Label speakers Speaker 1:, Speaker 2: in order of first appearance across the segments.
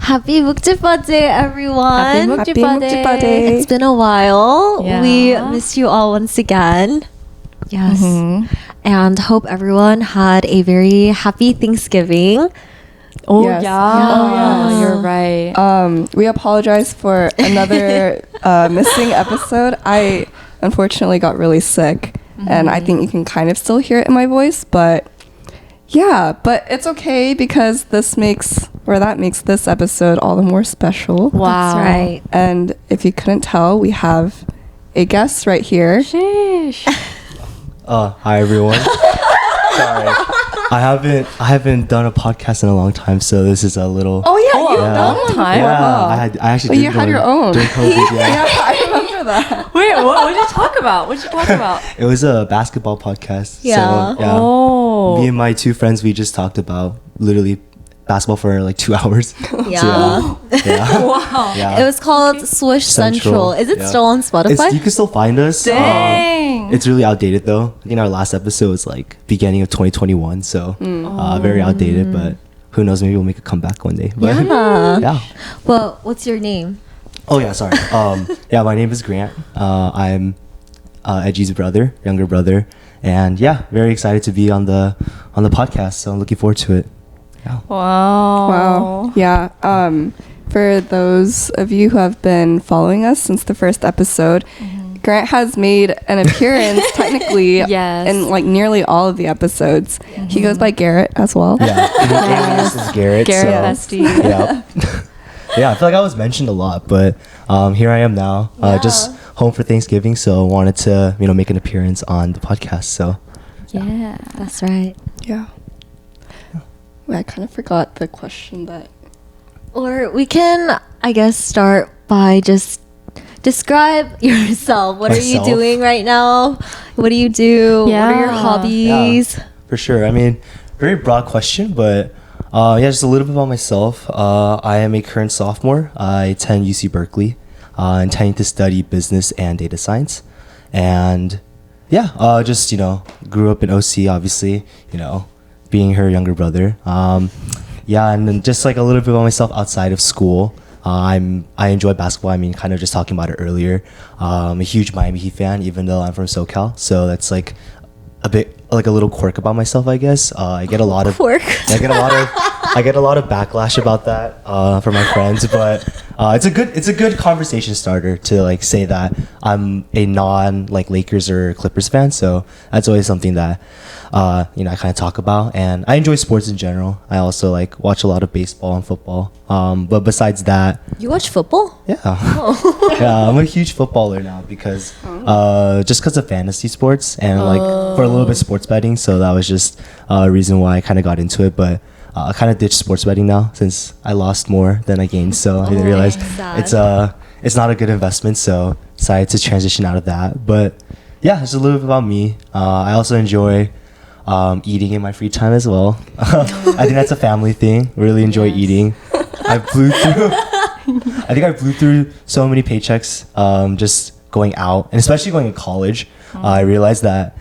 Speaker 1: Happy Muk-jji-bba Day, everyone.
Speaker 2: Happy Muk-jji-bba Day.
Speaker 1: It's been a while.
Speaker 3: Yeah.
Speaker 1: We missed you all once again. Yes. And hope everyone had a very happy Thanksgiving.
Speaker 3: Oh,
Speaker 2: Yes.
Speaker 3: yeah. You're right.
Speaker 2: We apologize for another missing episode. I unfortunately got really sick, and I think you can kind of still hear it in my voice, but yeah, but it's okay because that makes this episode all the more special.
Speaker 3: Wow.
Speaker 1: That's right.
Speaker 2: And if you couldn't tell, we have a guest right here.
Speaker 3: Sheesh.
Speaker 4: Hi everyone. Sorry, I haven't done a podcast in a long time, so this is a little.
Speaker 2: Oh yeah, you've
Speaker 4: yeah.
Speaker 2: done one
Speaker 3: Time?
Speaker 2: before.
Speaker 4: Yeah,
Speaker 2: huh?
Speaker 4: I actually.
Speaker 2: Oh,
Speaker 4: did
Speaker 2: you had
Speaker 4: one
Speaker 2: your own.
Speaker 4: during COVID. Yeah.
Speaker 2: Yeah, I remember that.
Speaker 3: Wait, what did you talk about? What did you talk about?
Speaker 4: It was a basketball podcast.
Speaker 1: Yeah.
Speaker 4: So, yeah.
Speaker 3: Oh.
Speaker 4: Me and my two friends, we just talked about literally basketball for like 2 hours.
Speaker 1: Yeah.
Speaker 4: So, yeah.
Speaker 3: Wow.
Speaker 4: Yeah.
Speaker 1: It was called Swish Central. Is it
Speaker 4: Yeah.
Speaker 1: still on Spotify?
Speaker 4: You can still find us.
Speaker 3: Dang.
Speaker 4: It's really outdated though. I think our last episode was like beginning of 2021, so very outdated. But who knows? Maybe we'll make a comeback one day. But,
Speaker 1: Yeah.
Speaker 4: yeah.
Speaker 1: Well, what's your name?
Speaker 4: Oh yeah, sorry. Yeah, my name is Grant. I'm Edgy's younger brother, and yeah, very excited to be on the podcast. So I'm looking forward to it. Yeah.
Speaker 3: Wow.
Speaker 2: Yeah. For those of you who have been following us since the first episode, Grant has made an appearance technically
Speaker 3: Yes.
Speaker 2: in like nearly all of the episodes. He goes by Garrett as well.
Speaker 4: Yeah. This is Garrett.
Speaker 3: Garrett
Speaker 4: so,
Speaker 3: Bestie.
Speaker 4: Yeah. Yeah, I feel like I was mentioned a lot, but here I am now, just home for Thanksgiving. So wanted to make an appearance on the podcast. So
Speaker 3: Yeah.
Speaker 1: That's right.
Speaker 2: Yeah. Wait, I kind of forgot the question that.
Speaker 1: Or we can, I guess, start by just describe yourself. What are you
Speaker 4: Myself?
Speaker 1: doing right now? What do you do? What are your
Speaker 3: Yeah.
Speaker 1: hobbies?
Speaker 4: for sure. I mean, very broad question, but yeah, just a little bit about myself. I am a current sophomore. I attend UC Berkeley, intending to study business and data science. And yeah, just, grew up in OC, obviously, being her younger brother. Yeah, and then just like a little bit about myself outside of school. I enjoy basketball. I mean, kind of just talking about it earlier. I'm a huge Miami Heat fan, even though I'm from SoCal. So that's like a bit like a little quirk about myself, I guess. I get a lot of
Speaker 1: Quirk.
Speaker 4: I get a lot of backlash about that from my friends, but it's a good conversation starter to like say that I'm a non like Lakers or Clippers fan. So that's always something that I kind of talk about, and I enjoy sports in general. I also like watch a lot of baseball and football. But besides that,
Speaker 1: You watch football?
Speaker 4: yeah, yeah, I'm a huge footballer now because just because of fantasy sports and like for a little bit sports betting. So that was just a reason why I kind of got into it, but. I kind of ditched sports betting now since I lost more than I gained. So I didn't realize
Speaker 1: sad.
Speaker 4: it's not a good investment. So decided to transition out of that. But yeah, just a little bit about me. I also enjoy eating in my free time as well. I think that's a family thing. Really enjoy eating. I think I blew through so many paychecks just going out, and especially going to college. I realized that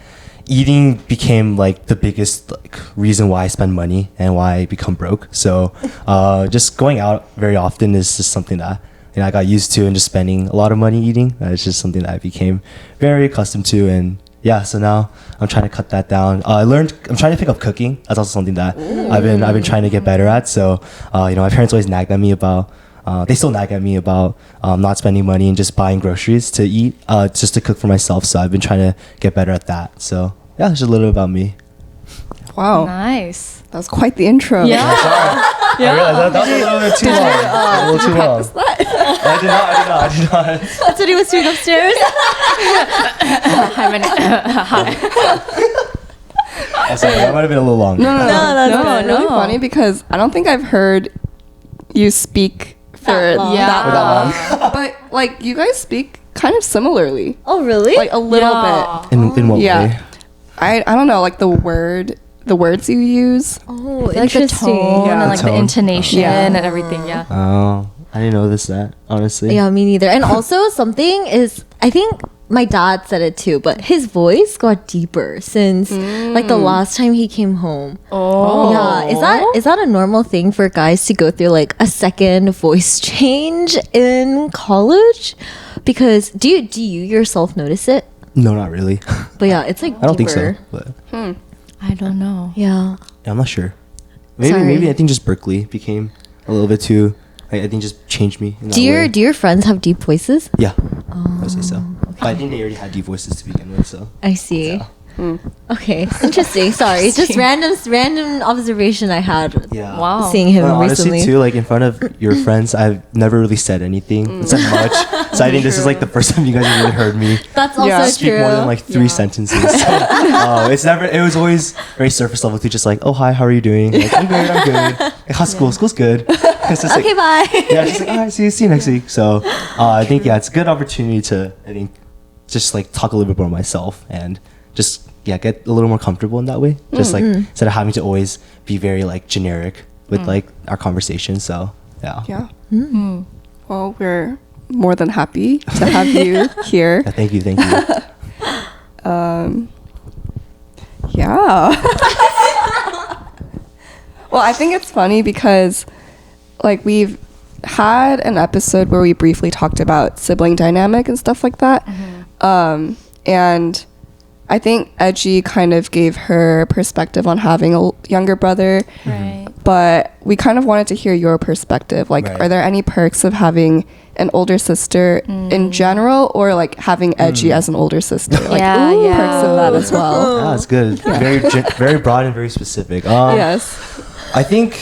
Speaker 4: eating became like the biggest like reason why I spend money and why I become broke. So just going out very often is just something that I got used to, and just spending a lot of money eating. It's just something that I became very accustomed to, and yeah. So now I'm trying to cut that down. I'm trying to pick up cooking. That's also something that I've been trying to get better at. So my parents always nagged at me about. They still nag at me about not spending money and just buying groceries to eat, just to cook for myself. So I've been trying to get better at that. So yeah, just a little bit about me.
Speaker 2: Wow.
Speaker 3: Nice.
Speaker 2: That was quite the intro.
Speaker 3: Yeah.
Speaker 4: I realized that was a little bit too long. A little too long. I did not.
Speaker 1: That's what he was doing upstairs.
Speaker 3: Hi, my name. Hi.
Speaker 4: Sorry, that might have been a little long.
Speaker 2: No,
Speaker 1: that's
Speaker 2: no,
Speaker 1: good.
Speaker 2: it's really funny because I don't think I've heard you speak for
Speaker 1: That long.
Speaker 2: that
Speaker 3: Yeah.
Speaker 2: long. But like you guys speak kind of similarly.
Speaker 1: Oh, really?
Speaker 2: Like a little
Speaker 3: Yeah.
Speaker 2: bit.
Speaker 4: In what
Speaker 2: Yeah.
Speaker 4: way?
Speaker 2: I don't know, like the words you use.
Speaker 1: Oh,
Speaker 3: Like the
Speaker 1: interesting.
Speaker 3: tone
Speaker 2: Yeah.
Speaker 3: and like the
Speaker 4: Tone.
Speaker 3: intonation
Speaker 2: Yeah.
Speaker 3: and everything. Yeah.
Speaker 4: Oh, I didn't notice that, honestly.
Speaker 1: Yeah, me neither. And also something is, I think my dad said it too, but his voice got deeper since like the last time he came home.
Speaker 3: Oh.
Speaker 1: Yeah, is that a normal thing for guys to go through like a second voice change in college? Because do you yourself notice it?
Speaker 4: No, not really.
Speaker 1: But yeah, it's like
Speaker 4: I don't think so.
Speaker 1: deeper.
Speaker 4: But
Speaker 3: I don't know.
Speaker 1: Yeah.
Speaker 4: I'm not sure. Maybe
Speaker 1: Sorry.
Speaker 4: I think just Berkeley became a little bit too. I think just changed me. In that way.
Speaker 1: Do your friends have deep voices?
Speaker 4: Yeah, I would say so. But I think they already had deep voices to begin with, so.
Speaker 1: I see.
Speaker 4: Yeah.
Speaker 1: Okay, interesting. Sorry, it's just random observation I had.
Speaker 4: Yeah.
Speaker 3: Wow.
Speaker 1: Seeing him
Speaker 4: Well, honestly,
Speaker 1: recently.
Speaker 4: too, like in front of your friends, I've never really said anything. It's like much. So I think this is like the first time you guys have really heard me
Speaker 1: That's also
Speaker 2: Yeah.
Speaker 4: speak
Speaker 1: true.
Speaker 4: more than like 3 sentences. So, it was always very surface level too, just like, oh hi, how are you doing? Like, I'm good. Like, how's school? School's good. It's just
Speaker 1: Okay,
Speaker 4: like,
Speaker 1: bye.
Speaker 4: yeah, just like, all right, see you next week. So I think it's a good opportunity to, I think, just like talk a little bit more myself and just get a little more comfortable in that way. Just like instead of having to always be very like generic with like our conversation. So yeah.
Speaker 2: Yeah. Well, we're more than happy to have you here.
Speaker 4: Yeah, thank you.
Speaker 2: Yeah. Well, I think it's funny because like we've had an episode where we briefly talked about sibling dynamic and stuff like that. And I think Edgy kind of gave her perspective on having a younger brother,
Speaker 3: Right.
Speaker 2: but we kind of wanted to hear your perspective. Like,
Speaker 4: Right.
Speaker 2: are there any perks of having an older sister in general, or like having Edgy as an older sister? Like,
Speaker 3: Yeah, yeah.
Speaker 2: perks of that as well.
Speaker 4: Yeah, it's good. Very broad and very specific.
Speaker 2: Yes.
Speaker 4: I think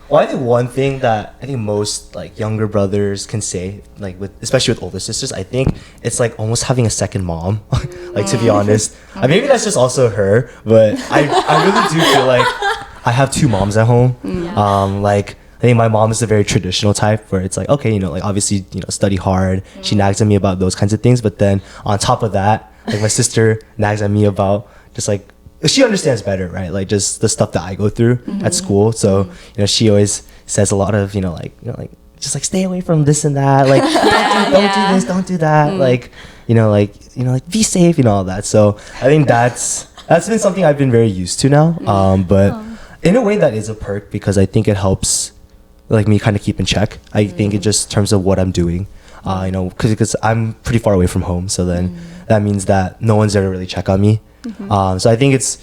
Speaker 4: one thing that I think most like younger brothers can say, like especially with older sisters, I think it's like almost having a second mom. Like to be honest, maybe that's just also her, but I really do feel like I have 2 moms at home. Like I think my mom is a very traditional type where it's like, okay, like obviously study hard. She nags at me about those kinds of things, but then on top of that, like my sister nags at me about just like. She understands better, right? Like just the stuff that I go through at school. So, she always says a lot of, just like stay away from this and that. Like don't do this, don't do that. Like be safe, all that. So I think that's been something I've been very used to now. But in a way that is a perk because I think it helps like me kind of keep in check. I think it just in terms of what I'm doing. Because I'm pretty far away from home. So then that means that no one's there to really check on me. So I think it's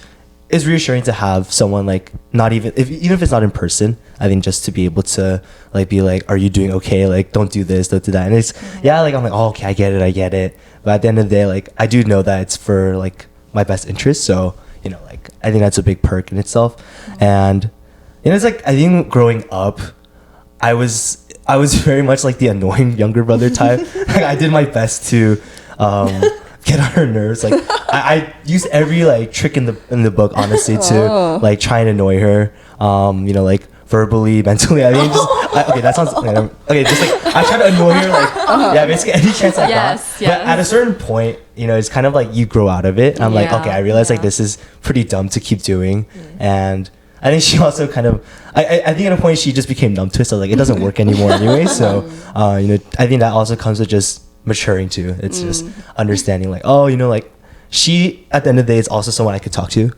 Speaker 4: reassuring to have someone like even if it's not in person. I think just to be able to like be like, are you doing okay? Like don't do this, don't do that. And it's like I'm like, oh okay, I get it. But at the end of the day, like I do know that it's for like my best interest. So like I think that's a big perk in itself. And it's like I think growing up, I was very much like the annoying younger brother type. Like I did my best to get on her nerves. Like I used every like trick in the book, honestly, to like try and annoy her. Like verbally, mentally. I mean, okay, that sounds okay. Just like I try to annoy her, like basically any chance I got. But at a certain point, it's kind of like you grow out of it. And I'm like, okay, I realize like this is pretty dumb to keep doing, and I think she also kind of, I think at a point she just became numb to it. So like it doesn't work anymore anyway. So I think that also comes with just maturing too. It's just understanding like, oh, like she at the end of the day is also someone I could talk to.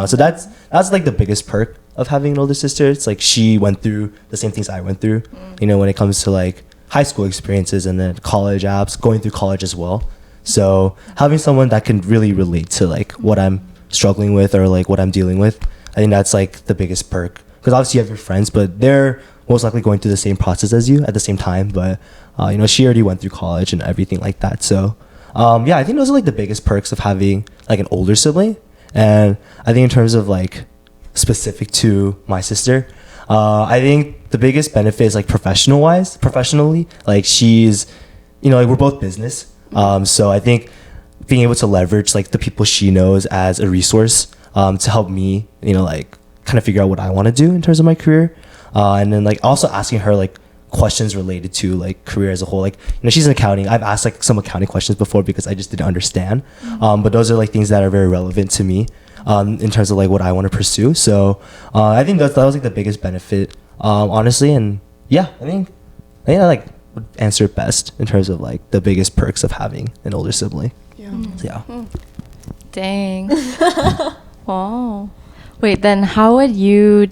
Speaker 4: So that's like the biggest perk of having an older sister. It's like she went through the same things I went through. When it comes to like high school experiences and then college apps, going through college as well. So having someone that can really relate to like what I'm struggling with or like what I'm dealing with, I think that's like the biggest perk. Because obviously you have your friends, but they're most likely going through the same process as you at the same time. But she already went through college and everything like that. So I think those are like the biggest perks of having like an older sibling. And I think in terms of like specific to my sister, I think the biggest benefit is like professionally, like she's, like we're both business. So I think being able to leverage like the people she knows as a resource to help me, like kind of figure out what I want to do in terms of my career. And then like also asking her like questions related to like career as a whole. Like, she's in accounting. I've asked like some accounting questions before because I just didn't understand. But those are like things that are very relevant to me in terms of like what I want to pursue. So I think that was like the biggest benefit, honestly. And I think I like would answer it best in terms of like the biggest perks of having an older sibling. So, yeah.
Speaker 3: Dang. Wow. Wait, then how would you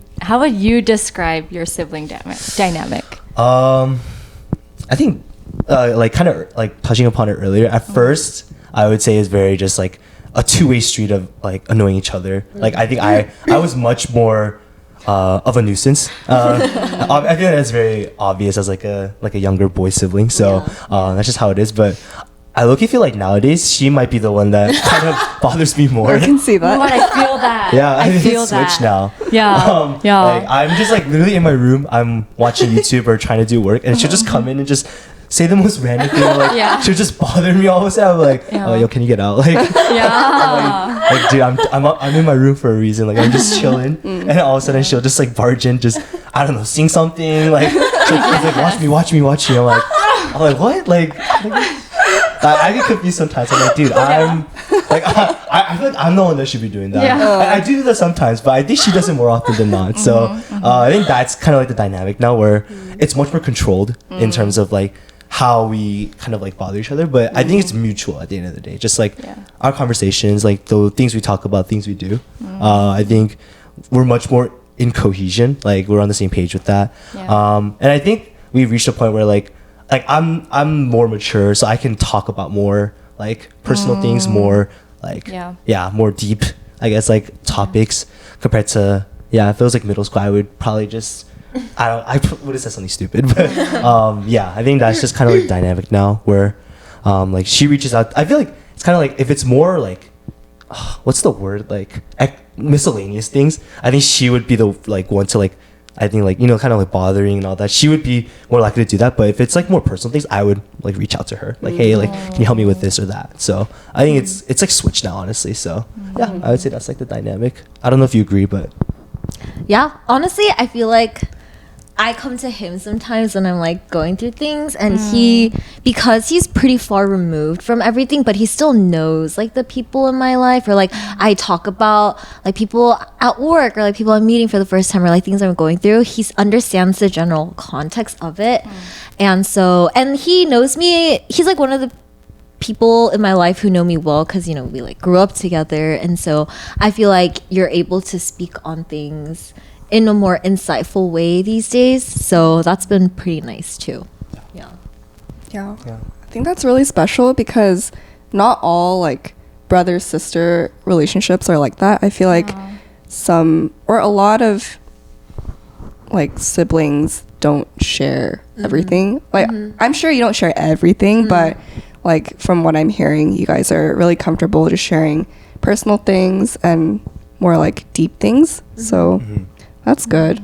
Speaker 3: describe your sibling dynamic?
Speaker 4: I think like kind of like touching upon it earlier. At first, I would say is very just like a two-way street of like annoying each other. Like I think I was much more of a nuisance. I feel that's very obvious as like a younger boy sibling. So that's just how it is. But I look, feel like nowadays she might be the one that kind of bothers me more.
Speaker 2: I can see that.
Speaker 3: What, I feel that.
Speaker 4: Yeah, I think
Speaker 3: feel
Speaker 4: it's switched
Speaker 3: that.
Speaker 4: now.
Speaker 3: Yeah, yeah.
Speaker 4: Like, I'm just like literally in my room. I'm watching YouTube or trying to do work, and she'll just come in and just say the most random thing. Like she'll just bother me all of a sudden. I'm like, oh, yo, can you get out? Like, like, dude, I'm in my room for a reason. Like, I'm just chilling, and all of a sudden she'll just like barge in, just I don't know, sing something. Like, she's like, watch me. I'm like, what? Like I get confused sometimes. I'm like, dude, I feel like I'm the one that should be doing that.
Speaker 3: Yeah.
Speaker 4: I do that sometimes, but I think she does it more often than not. So I think that's kind of like the dynamic now, where it's much more controlled in terms of like how we kind of like bother each other. But I think it's mutual at the end of the day. Just like our conversations, like the things we talk about, things we do. I think we're much more in cohesion. Like we're on the same page with that. And I think we've reached a point where like I'm more mature, so I can talk about more like personal things, more like more deep, I guess, like topics compared to if it was like middle school, I would probably just I would have said something stupid, but I think that's just kind of like dynamic now, where like she reaches out. I feel like it's kind of like if it's more like what's the word, like miscellaneous things, I think she would be the like one to like, I think like, you know, kind of like bothering and all that, she would be more likely to do that. But if it's like more personal things, I would like reach out to her like, hey, like can you help me with this or that? So I think it's like switched now, honestly. So yeah, I would say that's like the dynamic. I don't know if you agree, but
Speaker 1: yeah, honestly, I feel like I come to him sometimes when I'm like going through things, and he, because he's pretty far removed from everything, but he still knows like the people in my life, or like I talk about like people at work, or like people I'm meeting for the first time, or like things I'm going through. He understands the general context of it. And so, and he knows me. He's like one of the people in my life who know me well, because, you know, we like grew up together. And so I feel like you're able to speak on things in a more insightful way these days. So that's been pretty nice too. Yeah.
Speaker 2: I think that's really special, because not all like brother sister relationships are like that. I feel like some, or a lot of like siblings don't share everything. Like I'm sure you don't share everything, but like from what I'm hearing, you guys are really comfortable just sharing personal things and more like deep things. So that's good.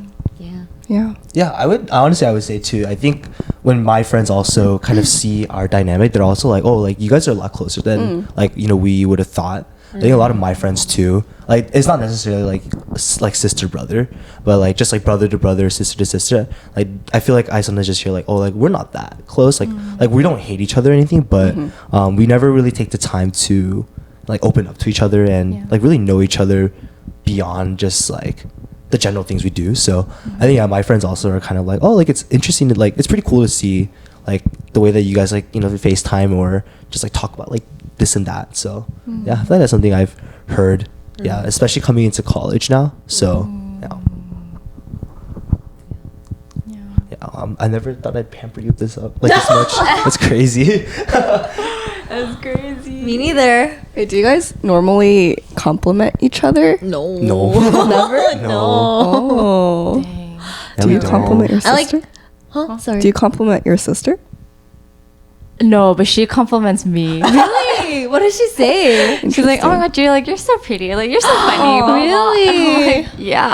Speaker 2: Yeah.
Speaker 4: I would say too, I think when my friends also kind of see our dynamic, they're also like, oh, like you guys are a lot closer than like, you know, we would have thought. I think a lot of my friends too, like it's not necessarily like sister brother, but like just like brother to brother, sister to sister. Like I feel like I sometimes just hear like, oh, like we're not that close, like we don't hate each other or anything, but we never really take the time to like open up to each other and like really know each other beyond just like the general things we do. So I think my friends also are kind of like, oh, like it's interesting to like, it's pretty cool to see like the way that you guys like, you know, FaceTime or just like talk about like this and that. So yeah, I feel like that's something I've heard. Yeah, especially coming into college now. So I never thought I'd pamper you this up like this much. That's crazy.
Speaker 3: That's crazy.
Speaker 1: Me neither.
Speaker 2: Wait, do you guys normally compliment each other?
Speaker 1: No.
Speaker 2: Never?
Speaker 4: No.
Speaker 2: Oh.
Speaker 3: Dang.
Speaker 2: Do you compliment your
Speaker 1: I
Speaker 2: sister?
Speaker 1: like, sorry.
Speaker 2: Do you compliment your sister?
Speaker 3: No, but she compliments me.
Speaker 1: Really? What did she say?
Speaker 3: She's like, oh my god, you're like, you're so pretty, like you're so funny. blah, blah, blah.
Speaker 1: Really?
Speaker 3: I'm like, yeah.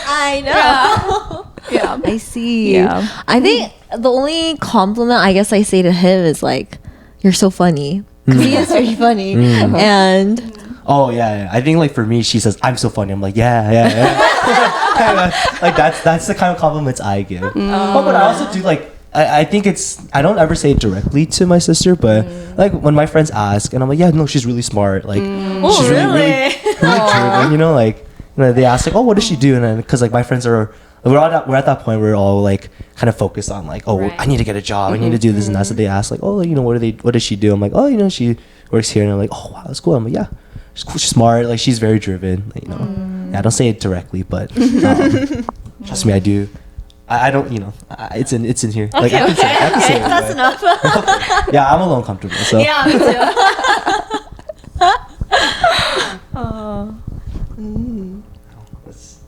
Speaker 1: I know.
Speaker 3: Yeah.
Speaker 1: I see.
Speaker 3: Yeah.
Speaker 1: I think the only compliment I guess I say to him is like, you're so funny. Because he is very funny. And
Speaker 4: Oh yeah, I think like for me, she says I'm so funny. I'm like yeah. Like that's the kind of compliments I give. Oh, but I also do like I think I don't ever say it directly to my sister, but like when my friends ask, and I'm like, yeah, no, she's really smart. Like
Speaker 1: Oh,
Speaker 4: she's
Speaker 1: really?
Speaker 4: really driven. You know, like you know, they ask like, oh, what does she do? And then because like my friends are we're at that point where we're all like kind of focused on like, oh,
Speaker 3: Right.
Speaker 4: I need to get a job, I need to do this and that. So they ask like, oh, what does she do? I'm like, oh, she works here. And I'm like, oh wow, that's cool. I'm like, yeah, she's cool, she's smart, like she's very driven, like, yeah, I don't say it directly, but trust me, I do. I don't, it's in here. Like I can say it,
Speaker 1: That's
Speaker 4: but-
Speaker 1: enough.
Speaker 4: Yeah, I'm alone comfortable. So
Speaker 1: Yeah, me too.
Speaker 4: Let's-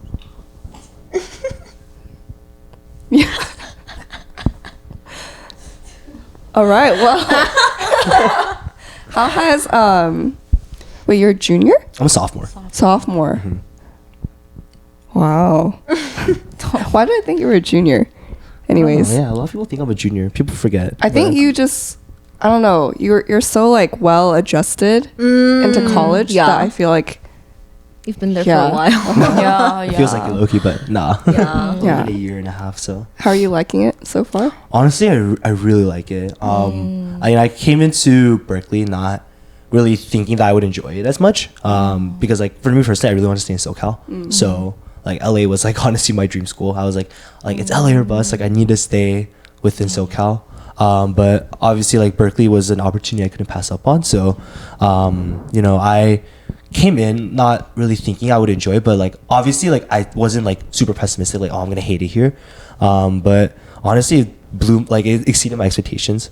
Speaker 2: All right. Well, how has wait, you're a junior?
Speaker 4: I'm a sophomore.
Speaker 2: Sophomore. Wow. Why did I think you were a junior? Anyways,
Speaker 4: Oh, yeah, a lot of people think I'm a junior. People forget.
Speaker 2: I think
Speaker 4: but-
Speaker 2: you just, I don't know, you're so like well adjusted into college
Speaker 1: yeah.
Speaker 2: that I feel like
Speaker 1: You've been there
Speaker 2: Yeah.
Speaker 1: for a while.
Speaker 3: Yeah,
Speaker 4: It feels like you're low-key, but nah.
Speaker 1: Yeah.
Speaker 4: Only
Speaker 2: Yeah.
Speaker 4: been a year and a half, so.
Speaker 2: how are you liking it so far?
Speaker 4: Honestly, I really like it. I came into Berkeley not really thinking that I would enjoy it as much, because like for me personally, I really want to stay in SoCal. So like LA was like honestly my dream school. I was like it's LA or bust. Like I need to stay within SoCal. But obviously like Berkeley was an opportunity I couldn't pass up on. So I came in not really thinking I would enjoy it, but like obviously like I wasn't like super pessimistic, like, oh, I'm gonna hate it here. But honestly it exceeded my expectations.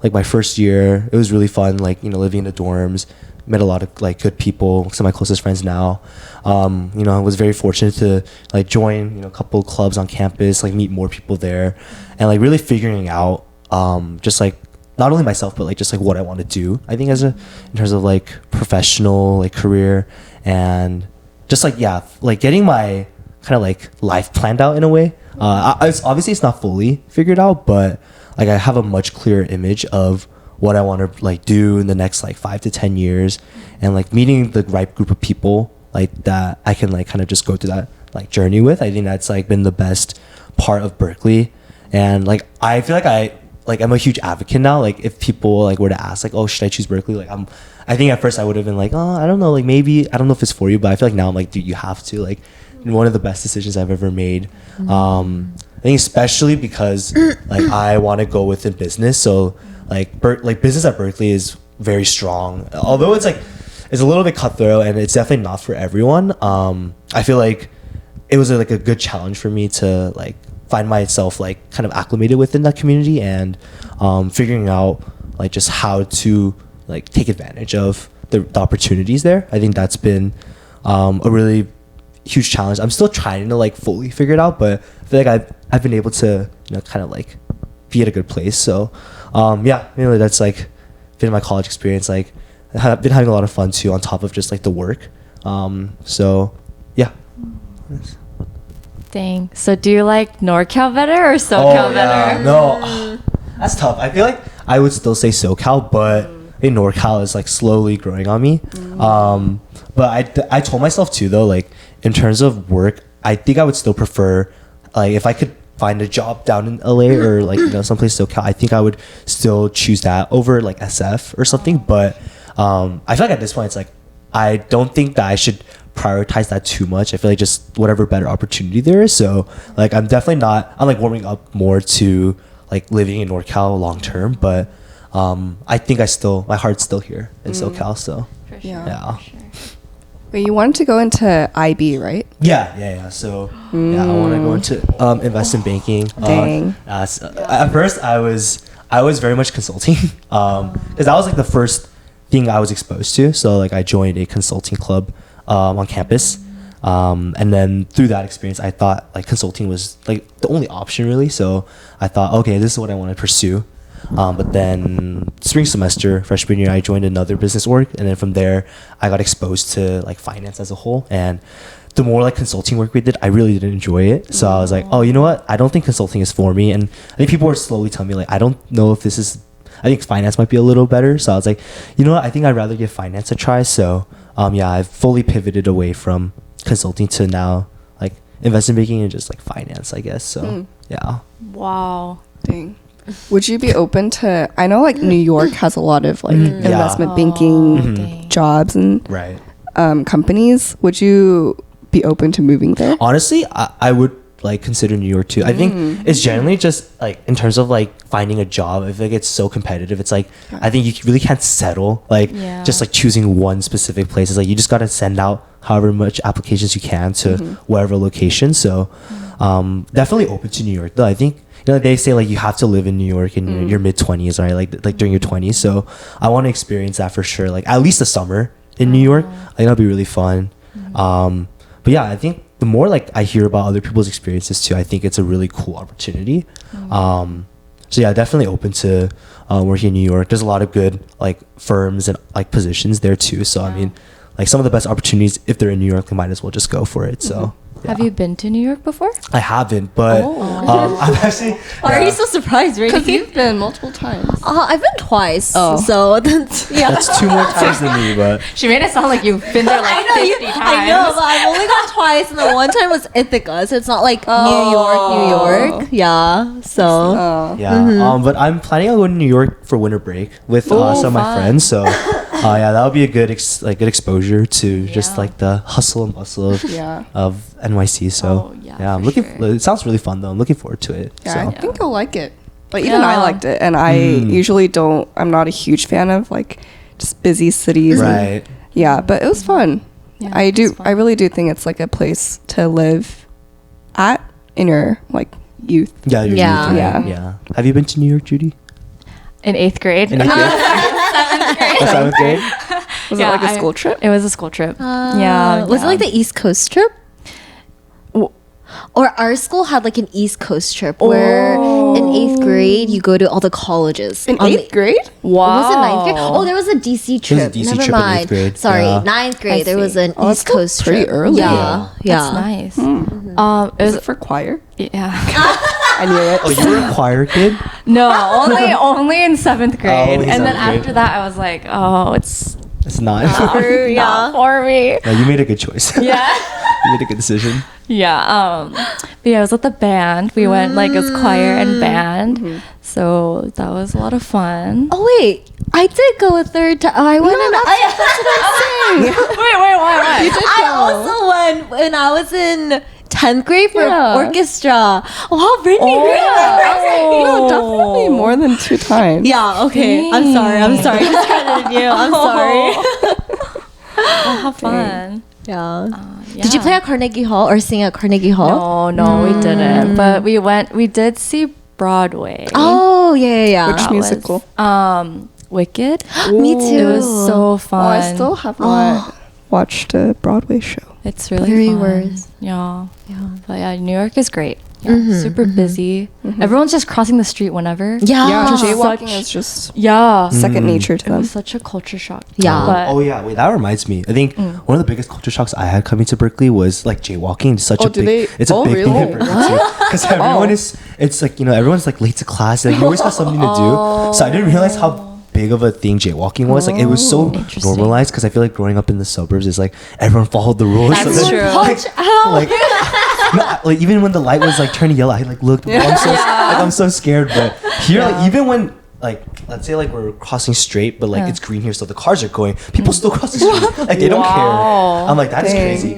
Speaker 4: Like my first year, it was really fun, like, living in the dorms, met a lot of like good people, some of my closest friends now. I was very fortunate to like join, a couple clubs on campus, like meet more people there, and like really figuring out just like not only myself, but like just like what I want to do, I think in terms of like professional like career, and just like like getting my kind of like life planned out in a way. Obviously it's not fully figured out, but like I have a much clearer image of what I want to like do in the next like 5 to 10 years, and like meeting the right group of people like that I can like kind of just go through that like journey with. I think that's like been the best part of Berkeley. And like I feel like I'm a huge advocate now. Like if people like were to ask like, oh, should I choose Berkeley? Like I think at first I would have been like, oh, I don't know, like maybe I don't know if it's for you, but I feel like now I'm like, dude, you have to. Like one of the best decisions I've ever made. I think especially because like I want to go within business, so like business at Berkeley is very strong. Although it's a little bit cutthroat and it's definitely not for everyone. I feel like it was like a good challenge for me to like find myself like kind of acclimated within that community, and figuring out like just how to like take advantage of the opportunities there. I think that's been a really huge challenge. I'm still trying to like fully figure it out, but I feel like I've been able to kind of like be at a good place. So that's like been my college experience. Like I've been having a lot of fun too, on top of just like the work. So yeah.
Speaker 3: Dang. So do you like NorCal better or SoCal better?
Speaker 4: No, that's tough. I feel like I would still say SoCal, but I think NorCal is like slowly growing on me. But I told myself too though, like in terms of work, I think I would still prefer like if I could find a job down in LA or like someplace SoCal, I think I would still choose that over like SF or something. But I feel like at this point it's like I don't think that I should prioritize that too much. I feel like just whatever better opportunity there is. So like I'm like warming up more to like living in NorCal long term, but I think my heart's still here in SoCal. So
Speaker 3: For sure.
Speaker 2: Yeah.
Speaker 3: For sure.
Speaker 2: Wait, you wanted to go into IB, right?
Speaker 4: Yeah. So I want to go into investment banking.
Speaker 2: Dang.
Speaker 4: At first, I was very much consulting, because that was like the first thing I was exposed to. So like I joined a consulting club on campus, and then through that experience, I thought like consulting was like the only option really. So I thought, okay, this is what I want to pursue. But then spring semester, freshman year, I joined another business org, and then from there, I got exposed to like finance as a whole. And the more like consulting work we did, I really didn't enjoy it. So I was like, oh, you know what? I don't think consulting is for me. And I think people were slowly telling me like, I don't know if this is. I think finance might be a little better. So I was like, you know what? I think I'd rather give finance a try. So I've fully pivoted away from consulting to now like investment banking and just like finance, I guess. So yeah.
Speaker 3: Wow.
Speaker 2: Dang. Would you be open to, I know like New York has a lot of like investment banking
Speaker 3: Dang.
Speaker 2: jobs and
Speaker 4: Right.
Speaker 2: companies. Would you be open to moving there?
Speaker 4: Honestly, I would like consider New York too. I think it's generally just like in terms of like finding a job. I feel like it's so competitive. It's like I think you really can't settle like just like choosing one specific place. It's like you just gotta send out however much applications you can to whatever location. So definitely open to New York though. I think they say like you have to live in New York in your mid-20s, right? Like during your 20s. So I want to experience that for sure. Like at least the summer in New York. I think that'll be really fun. But yeah, I think the more like I hear about other people's experiences too, I think it's a really cool opportunity. So yeah, definitely open to working in New York. There's a lot of good like firms and like positions there too. So I mean, like some of the best opportunities, if they're in New York, they might as well just go for it. So
Speaker 3: Have you been to New York before?
Speaker 4: I haven't, but I'm actually.
Speaker 1: Why are you so surprised, really?
Speaker 2: Because you've been multiple times.
Speaker 1: I've been twice.
Speaker 2: Oh.
Speaker 1: So that's
Speaker 4: That's 2 more times than me, but
Speaker 3: She made it sound like you've been there like 50 times.
Speaker 1: I know, but I've only gone twice, and the one time was Ithaca, so it's not like New York. Yeah, so
Speaker 2: Oh.
Speaker 4: yeah. But I'm planning on going to New York for winter break with some of my friends. So yeah, that would be a good good exposure to just like the hustle and bustle of NYC. So I'm looking. It sounds really fun though. I'm looking forward to it.
Speaker 2: Yeah,
Speaker 4: So.
Speaker 2: I think you'll like it. Like even I liked it, and I usually don't. I'm not a huge fan of like just busy cities.
Speaker 4: Right.
Speaker 2: Yeah, but it was fun.
Speaker 3: Yeah,
Speaker 2: I
Speaker 3: it's
Speaker 2: do.
Speaker 3: fun.
Speaker 2: I really do think it's like a place to live at in your like youth.
Speaker 4: Yeah. You're
Speaker 1: Yeah.
Speaker 4: right?
Speaker 2: Yeah.
Speaker 4: Yeah. Have you been to New York, Judy?
Speaker 3: In 8th grade.
Speaker 4: In 8th grade? 7th grade?
Speaker 2: Was it like a school trip?
Speaker 3: It was a school trip.
Speaker 1: was it like the East Coast trip? Or our school had like an East Coast trip where in 8th grade you go to all the colleges.
Speaker 2: In 8th grade?
Speaker 3: Wow.
Speaker 1: Was it 9th grade? Oh, there was a DC trip.
Speaker 4: There was a DC
Speaker 1: Never
Speaker 4: trip in
Speaker 1: mind.
Speaker 4: 8th grade.
Speaker 1: Sorry,
Speaker 4: Yeah.
Speaker 1: 9th grade. There
Speaker 3: see.
Speaker 1: was an
Speaker 2: Oh,
Speaker 1: East
Speaker 2: that's
Speaker 1: Coast
Speaker 2: pretty
Speaker 1: trip.
Speaker 2: early.
Speaker 1: Yeah.
Speaker 3: That's nice. It
Speaker 2: Was
Speaker 3: was
Speaker 2: it for choir?
Speaker 3: yeah.
Speaker 2: I knew it.
Speaker 4: Oh, you were a choir kid?
Speaker 3: No, only in 7th grade.
Speaker 4: only
Speaker 3: And then
Speaker 4: 7th grade.
Speaker 3: after that I was like, oh, it's
Speaker 4: It's not.
Speaker 3: not for me.
Speaker 4: No, you made a good choice.
Speaker 3: Yeah.
Speaker 4: You made a good decision.
Speaker 3: Yeah. But yeah, I was with the band. We went like it was choir and band. So that was a lot of fun.
Speaker 1: Oh wait, I did go a third time. I went.
Speaker 3: Wait, why?
Speaker 1: I also went when I was in 10th grade for
Speaker 2: Yeah.
Speaker 1: orchestra. Wow, Brittany
Speaker 3: Oh.
Speaker 1: really
Speaker 2: No, definitely more than 2 times.
Speaker 1: Yeah, okay. I'm sorry. I discredited you. I'm sorry.
Speaker 3: Have fun.
Speaker 1: Yeah. Did you play at Carnegie Hall or sing at Carnegie Hall?
Speaker 3: No, we didn't. But we did see Broadway.
Speaker 1: Oh, yeah.
Speaker 2: Which
Speaker 3: That
Speaker 2: musical?
Speaker 3: was, Wicked.
Speaker 1: Me too.
Speaker 3: It was so fun.
Speaker 2: Oh, I still have not watched a Broadway show.
Speaker 3: It's really
Speaker 1: Very
Speaker 3: fun.
Speaker 1: worth.
Speaker 3: Yeah. But yeah, New York is great. Yeah, super busy. Everyone's just crossing the street whenever.
Speaker 1: Yeah.
Speaker 2: Yeah,
Speaker 3: just
Speaker 2: jaywalking
Speaker 3: such-
Speaker 2: is just
Speaker 3: Yeah.
Speaker 2: second nature to
Speaker 3: It
Speaker 2: them.
Speaker 3: was such a culture shock.
Speaker 1: Yeah.
Speaker 3: But
Speaker 4: Oh yeah, wait. That reminds me. I think one of the biggest culture shocks I had coming to Berkeley was like jaywalking. It's such
Speaker 2: Oh,
Speaker 4: a
Speaker 2: do
Speaker 4: big.
Speaker 2: they-
Speaker 4: It's a
Speaker 2: oh,
Speaker 4: big thing
Speaker 2: really?
Speaker 4: in Berkeley too. Because everyone is. It's like everyone's like late to class. Like you always got something to do. So I didn't realize how big of a thing jaywalking was. Like it was so
Speaker 3: Interesting.
Speaker 4: normalized. Because I feel like growing up in the suburbs is like everyone followed the rules.
Speaker 3: That's true.
Speaker 4: Like, like, no, like even when the light was like turning yellow, I like looked. I'm so scared. But here, like even when like let's say like we're crossing straight, but like it's green here, so the cars are going. People still cross the street. Like they don't care. I'm like that is crazy.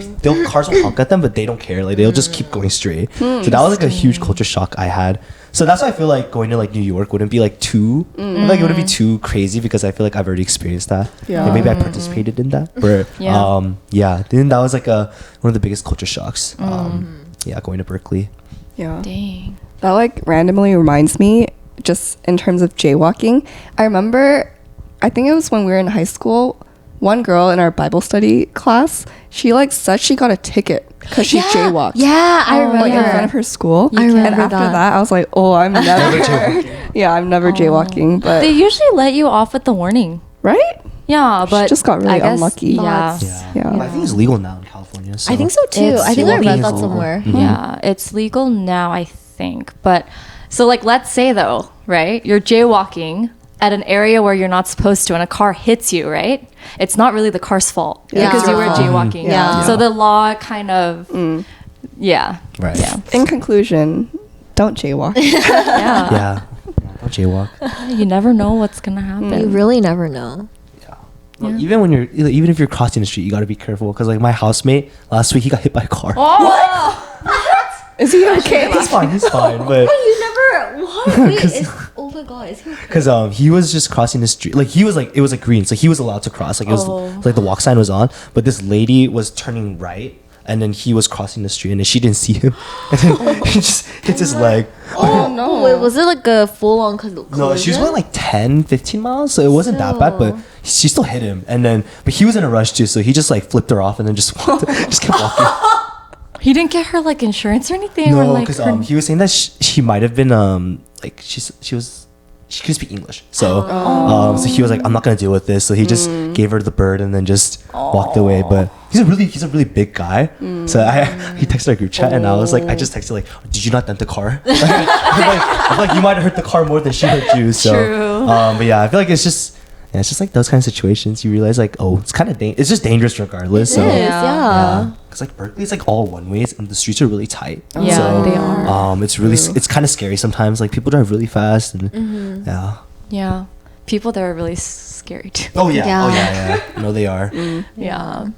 Speaker 4: Cars will honk at them, but they don't care. Like they'll just keep going straight. So that was like a huge culture shock I had. So that's why I feel like going to like New York wouldn't be like too like it wouldn't be too crazy because I feel like I've already experienced that.
Speaker 2: Yeah.
Speaker 4: And maybe I participated in that. But then that was like one of the biggest culture shocks. Going to Berkeley.
Speaker 2: Yeah.
Speaker 3: dang.
Speaker 2: That like randomly reminds me, just in terms of jaywalking. I remember, I think it was when we were in high school, one girl in our Bible study class, she like said she got a ticket because she jaywalked.
Speaker 1: Yeah, I remember.
Speaker 2: Like in front of her school.
Speaker 1: I remember
Speaker 2: And after
Speaker 1: that.
Speaker 2: that, I was like, oh, I'm never. Yeah, I'm never jaywalking. But
Speaker 3: They usually let you off with the warning.
Speaker 2: right?
Speaker 3: Yeah, but
Speaker 2: just got really
Speaker 3: I guess,
Speaker 2: unlucky.
Speaker 3: Yeah.
Speaker 2: Yeah.
Speaker 4: Well, I think it's legal now in California. So.
Speaker 1: I think so too.
Speaker 3: It's
Speaker 1: I think I read that
Speaker 4: legal.
Speaker 1: somewhere.
Speaker 3: Yeah, it's legal now, I think. But so like let's say though, right? You're jaywalking at an area where you're not supposed to and a car hits you, right? It's not really the car's fault
Speaker 1: Yeah.
Speaker 3: because you were
Speaker 1: It's
Speaker 3: jaywalking.
Speaker 1: Yeah.
Speaker 3: So the law kind of yeah.
Speaker 4: Right.
Speaker 3: Yeah.
Speaker 2: In conclusion, don't jaywalk.
Speaker 3: Yeah.
Speaker 4: Yeah. Don't jaywalk.
Speaker 3: You never know what's going to happen.
Speaker 1: You really never know.
Speaker 4: Well, even if you're crossing the street, you gotta be careful because like my housemate last week he got hit by a car.
Speaker 3: Oh!
Speaker 2: Is he okay?
Speaker 4: He's fine. He's fine. But
Speaker 1: You never what? Wait, oh my god, is he okay?
Speaker 4: because he was just crossing the street, like he was like, it was like green, so he was allowed to cross, like it was like the walk sign was on, but this lady was turning right, and then he was crossing the street, and then she didn't see him, and then he just hits his leg.
Speaker 2: Oh no.
Speaker 1: Wait, was it like a full-on collision?
Speaker 4: No, she was going like 10, 15 miles, so it wasn't that bad, but she still hit him, and then but he was in a rush too, so he just like flipped her off and then just just kept walking.
Speaker 3: He didn't get her like insurance or anything, or
Speaker 4: No,
Speaker 3: like
Speaker 4: because
Speaker 3: her-
Speaker 4: he was saying that she might have been like she couldn't speak English, so so he was like, I'm not gonna deal with this, so he just gave her the bird and then just walked away. But he's a really big guy, so he texted our group chat, and I was like, I just texted like, did you not dent the car? I'm like, you might have hurt the car more than she hurt you. So
Speaker 3: True.
Speaker 4: but yeah, I feel like it's just like those kind of situations. You realize like, oh, it's kind of it's just dangerous regardless. So
Speaker 1: Yeah.
Speaker 4: because like Berkeley is like all one ways and the streets are really tight.
Speaker 3: Yeah,
Speaker 4: so,
Speaker 3: they are.
Speaker 4: It's really it's kind of scary sometimes. Like people drive really fast and yeah.
Speaker 3: Yeah. People there are really scary too.
Speaker 4: Oh yeah.
Speaker 1: Yeah.
Speaker 4: Oh yeah. No, they are.
Speaker 3: Yeah.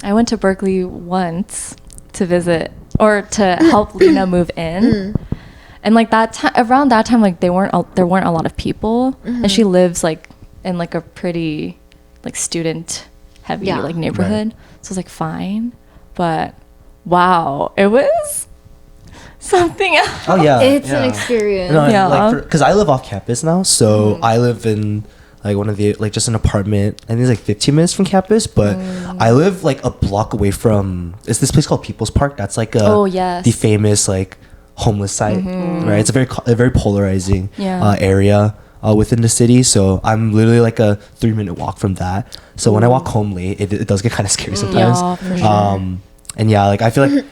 Speaker 3: I went to Berkeley once to visit or to help Lena move in. And like that time, around that time, like there weren't a lot of people, and she lives like in like a pretty like student heavy
Speaker 1: Yeah.
Speaker 3: like neighborhood, so it's like fine. But wow, it was something else.
Speaker 4: Oh yeah.
Speaker 1: It's
Speaker 4: yeah.
Speaker 1: an experience.
Speaker 4: No,
Speaker 3: Yeah.
Speaker 4: like because I live off campus now, so I live in like one of the like just an apartment. I think it's like 15 minutes from campus, but I live like a block away from. It's this place called People's Park. That's like
Speaker 3: Oh, yes.
Speaker 4: the famous like homeless site, right? It's a very polarizing
Speaker 3: Yeah.
Speaker 4: area within the city. So I'm literally like a 3-minute walk from that. So when I walk home late, it does get kind of scary sometimes.
Speaker 3: Yeah, for sure.
Speaker 4: And yeah, like I feel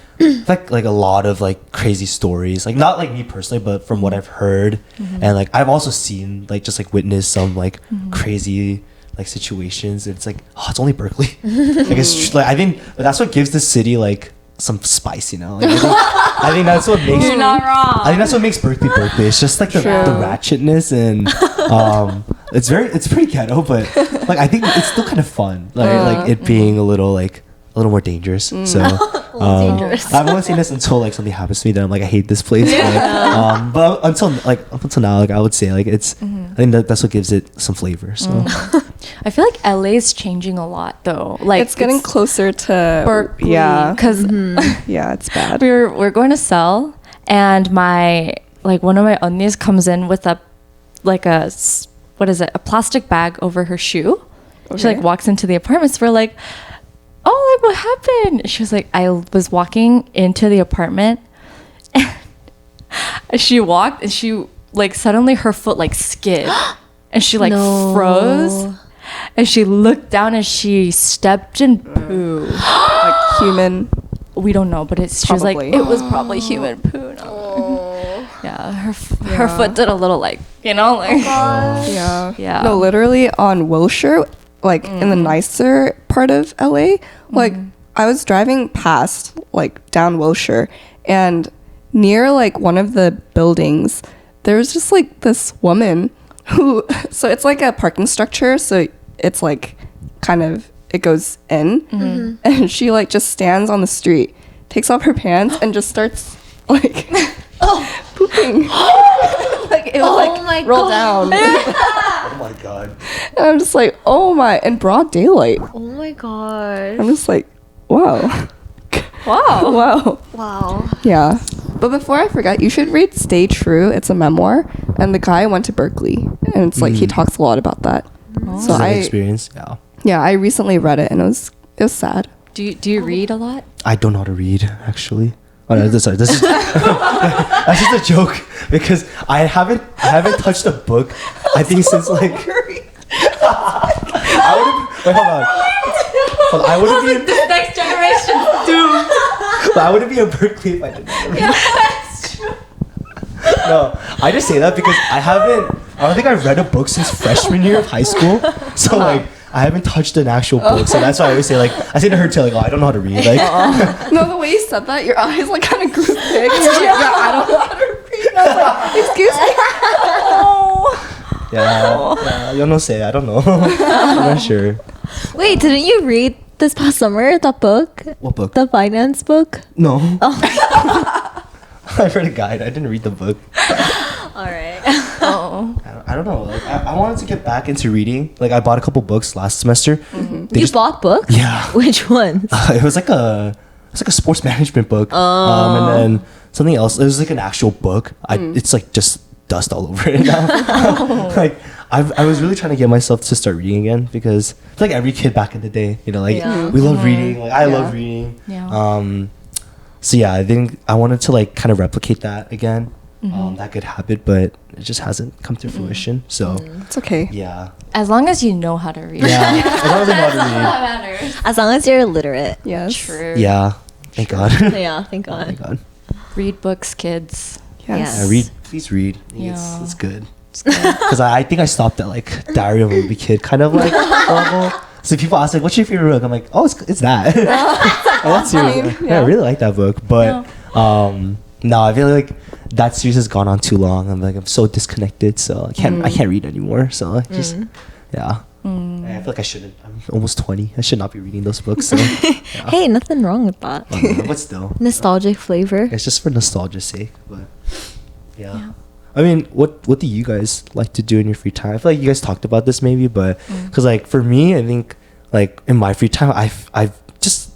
Speaker 4: like a lot of like crazy stories, like not like me personally, but from what I've heard, and like I've also seen like just like witnessed some like crazy like situations. And it's like, oh, it's only Berkeley. Like it's like I think but that's what gives the city like some spice, you know. Like, I think that's what makes
Speaker 3: You're not wrong.
Speaker 4: I think that's what makes Berkeley Berkeley. It's just like the ratchetness and it's pretty ghetto, but like I think it's still kind of fun. Like it being a little more dangerous. So
Speaker 1: dangerous.
Speaker 4: I've only seen this until like something happens to me that I'm like I hate this place. But until up until now, like I would say like it's I think that's what gives it some flavor. So
Speaker 3: I feel like LA's changing a lot though. Like
Speaker 2: It's getting closer to
Speaker 3: Berkeley.
Speaker 2: Yeah.
Speaker 3: Because
Speaker 2: Yeah, it's bad.
Speaker 3: we're going to sell, and my like one of my onnies comes in with a like a plastic bag over her shoe. She like
Speaker 2: Okay.
Speaker 3: walks into the apartment. So we're like, oh, like what happened? She was like, I was walking into the apartment, and she walked, and she like suddenly her foot like skid, and she like
Speaker 1: No.
Speaker 3: froze, and she looked down and she stepped in poo.
Speaker 2: Like human.
Speaker 3: We don't know, but she was like,
Speaker 2: Probably.
Speaker 3: it was probably human poo. No. Yeah, her foot did a little like, you know, like.
Speaker 2: Yeah.
Speaker 3: Yeah.
Speaker 2: No, literally on Wilshire, like in the nicer part of LA, like I was driving past like down Wilshire, and near like one of the buildings, there was just like this woman who so it's like a parking structure, so it's like kind of it goes in, and she like just stands on the street, takes off her pants, and just starts like pooping. Like it will
Speaker 1: Oh my
Speaker 2: like roll
Speaker 1: God.
Speaker 2: down.
Speaker 4: oh my god.
Speaker 2: And I'm just like, oh my, in broad daylight.
Speaker 1: Oh my god.
Speaker 2: I'm just like, wow.
Speaker 3: Wow.
Speaker 2: Wow.
Speaker 1: Wow.
Speaker 2: Yeah. But before I forget, you should read Stay True. It's a memoir. And the guy went to Berkeley. And it's like, he talks a lot about that. So
Speaker 4: Is that an
Speaker 2: I,
Speaker 4: experience? Yeah.
Speaker 2: I recently read it, and it was sad.
Speaker 3: Do you read a lot?
Speaker 4: I don't know how to read actually. Oh no, sorry. This is that's just a joke because I haven't touched a book. I think since like I would wait, hold on. Hold on. I wouldn't be in,
Speaker 3: This next generation, dude.
Speaker 4: but I wouldn't be in Berkeley if I didn't.
Speaker 3: That's true.
Speaker 4: No, I just say that because I don't think I've read a book since freshman year of high school. So like I haven't touched an actual book. So that's why I always say like I say to her too like, oh, I don't know how to read. Like
Speaker 2: No, the way you said that, your eyes like kind of grew big. You're like, yeah, I don't know how to read. And I was like, excuse me.
Speaker 4: yeah, you don't say I don't know. I'm not sure.
Speaker 1: Wait, didn't you read this past summer that book?
Speaker 4: What book?
Speaker 1: The finance book?
Speaker 4: No. I've read a guide. I didn't read the book.
Speaker 1: All right.
Speaker 3: Oh.
Speaker 4: I don't know. Like, I wanted to get back into reading. Like I bought a couple books last semester. They
Speaker 1: You bought books?
Speaker 4: Yeah.
Speaker 1: Which ones?
Speaker 4: It was like a sports management book. And then something else. It was like an actual book. It's like just dust all over it now. Like I was really trying to get myself to start reading again because I feel like every kid back in the day, you know, like we love reading. Like I love reading.
Speaker 3: Yeah.
Speaker 4: So yeah, I think I wanted to like kind of replicate that again. That good habit, but it just hasn't come to fruition. So
Speaker 2: It's okay.
Speaker 4: yeah.
Speaker 3: As long as you know how to read.
Speaker 4: Yeah. As long as I know how to read.
Speaker 3: That matters.
Speaker 1: As long as you're illiterate.
Speaker 2: Yes.
Speaker 3: True.
Speaker 4: Yeah. Thank God.
Speaker 1: Yeah, thank
Speaker 4: Oh my
Speaker 1: God.
Speaker 4: God.
Speaker 3: Read books, kids.
Speaker 2: Yes.
Speaker 4: Yeah, read. Please read. I think
Speaker 3: Yeah.
Speaker 4: it's good. Because I think I stopped at like Diary of a Wimpy Kid kind of like level. So people ask like, "What's your favorite book?" I'm like, "Oh, it's that." Oh, that's serious. Yeah, I really like that book, but no, I feel like that series has gone on too long. I'm so disconnected, so I can't read anymore. So I just yeah. And I feel like I shouldn't. I'm almost 20. I should not be reading those books. So, yeah.
Speaker 1: Hey, nothing wrong with that.
Speaker 4: But still,
Speaker 1: Nostalgic flavor.
Speaker 4: it's just for nostalgia's sake. But yeah. I mean, what do you guys like to do in your free time? I feel like you guys talked about this maybe, but because like for me, I think like in my free time, I've just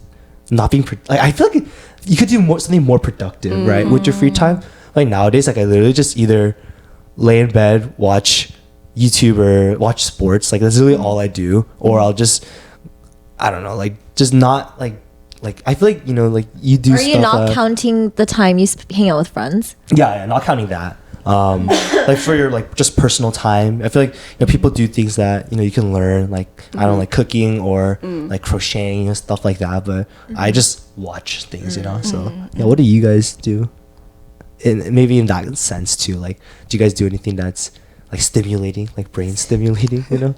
Speaker 4: not being like I feel like you could do something more productive, right, with your free time. Like nowadays, like I literally just either lay in bed, watch YouTube or watch sports. Like that's literally all I do, or I'll just I don't know, like just not like I feel like, you know, like you do.
Speaker 1: Are you
Speaker 4: stuff
Speaker 1: not
Speaker 4: that-
Speaker 1: counting the time you hang out with friends?
Speaker 4: Yeah, not counting that. Like for your like just personal time, I feel like, you know, people do things that, you know, you can learn, like I don't know, like cooking or like crocheting and stuff like that. But I just watch things, you know. So yeah, what do you guys do? And maybe in that sense too, like, do you guys do anything that's like stimulating, like brain stimulating? You know?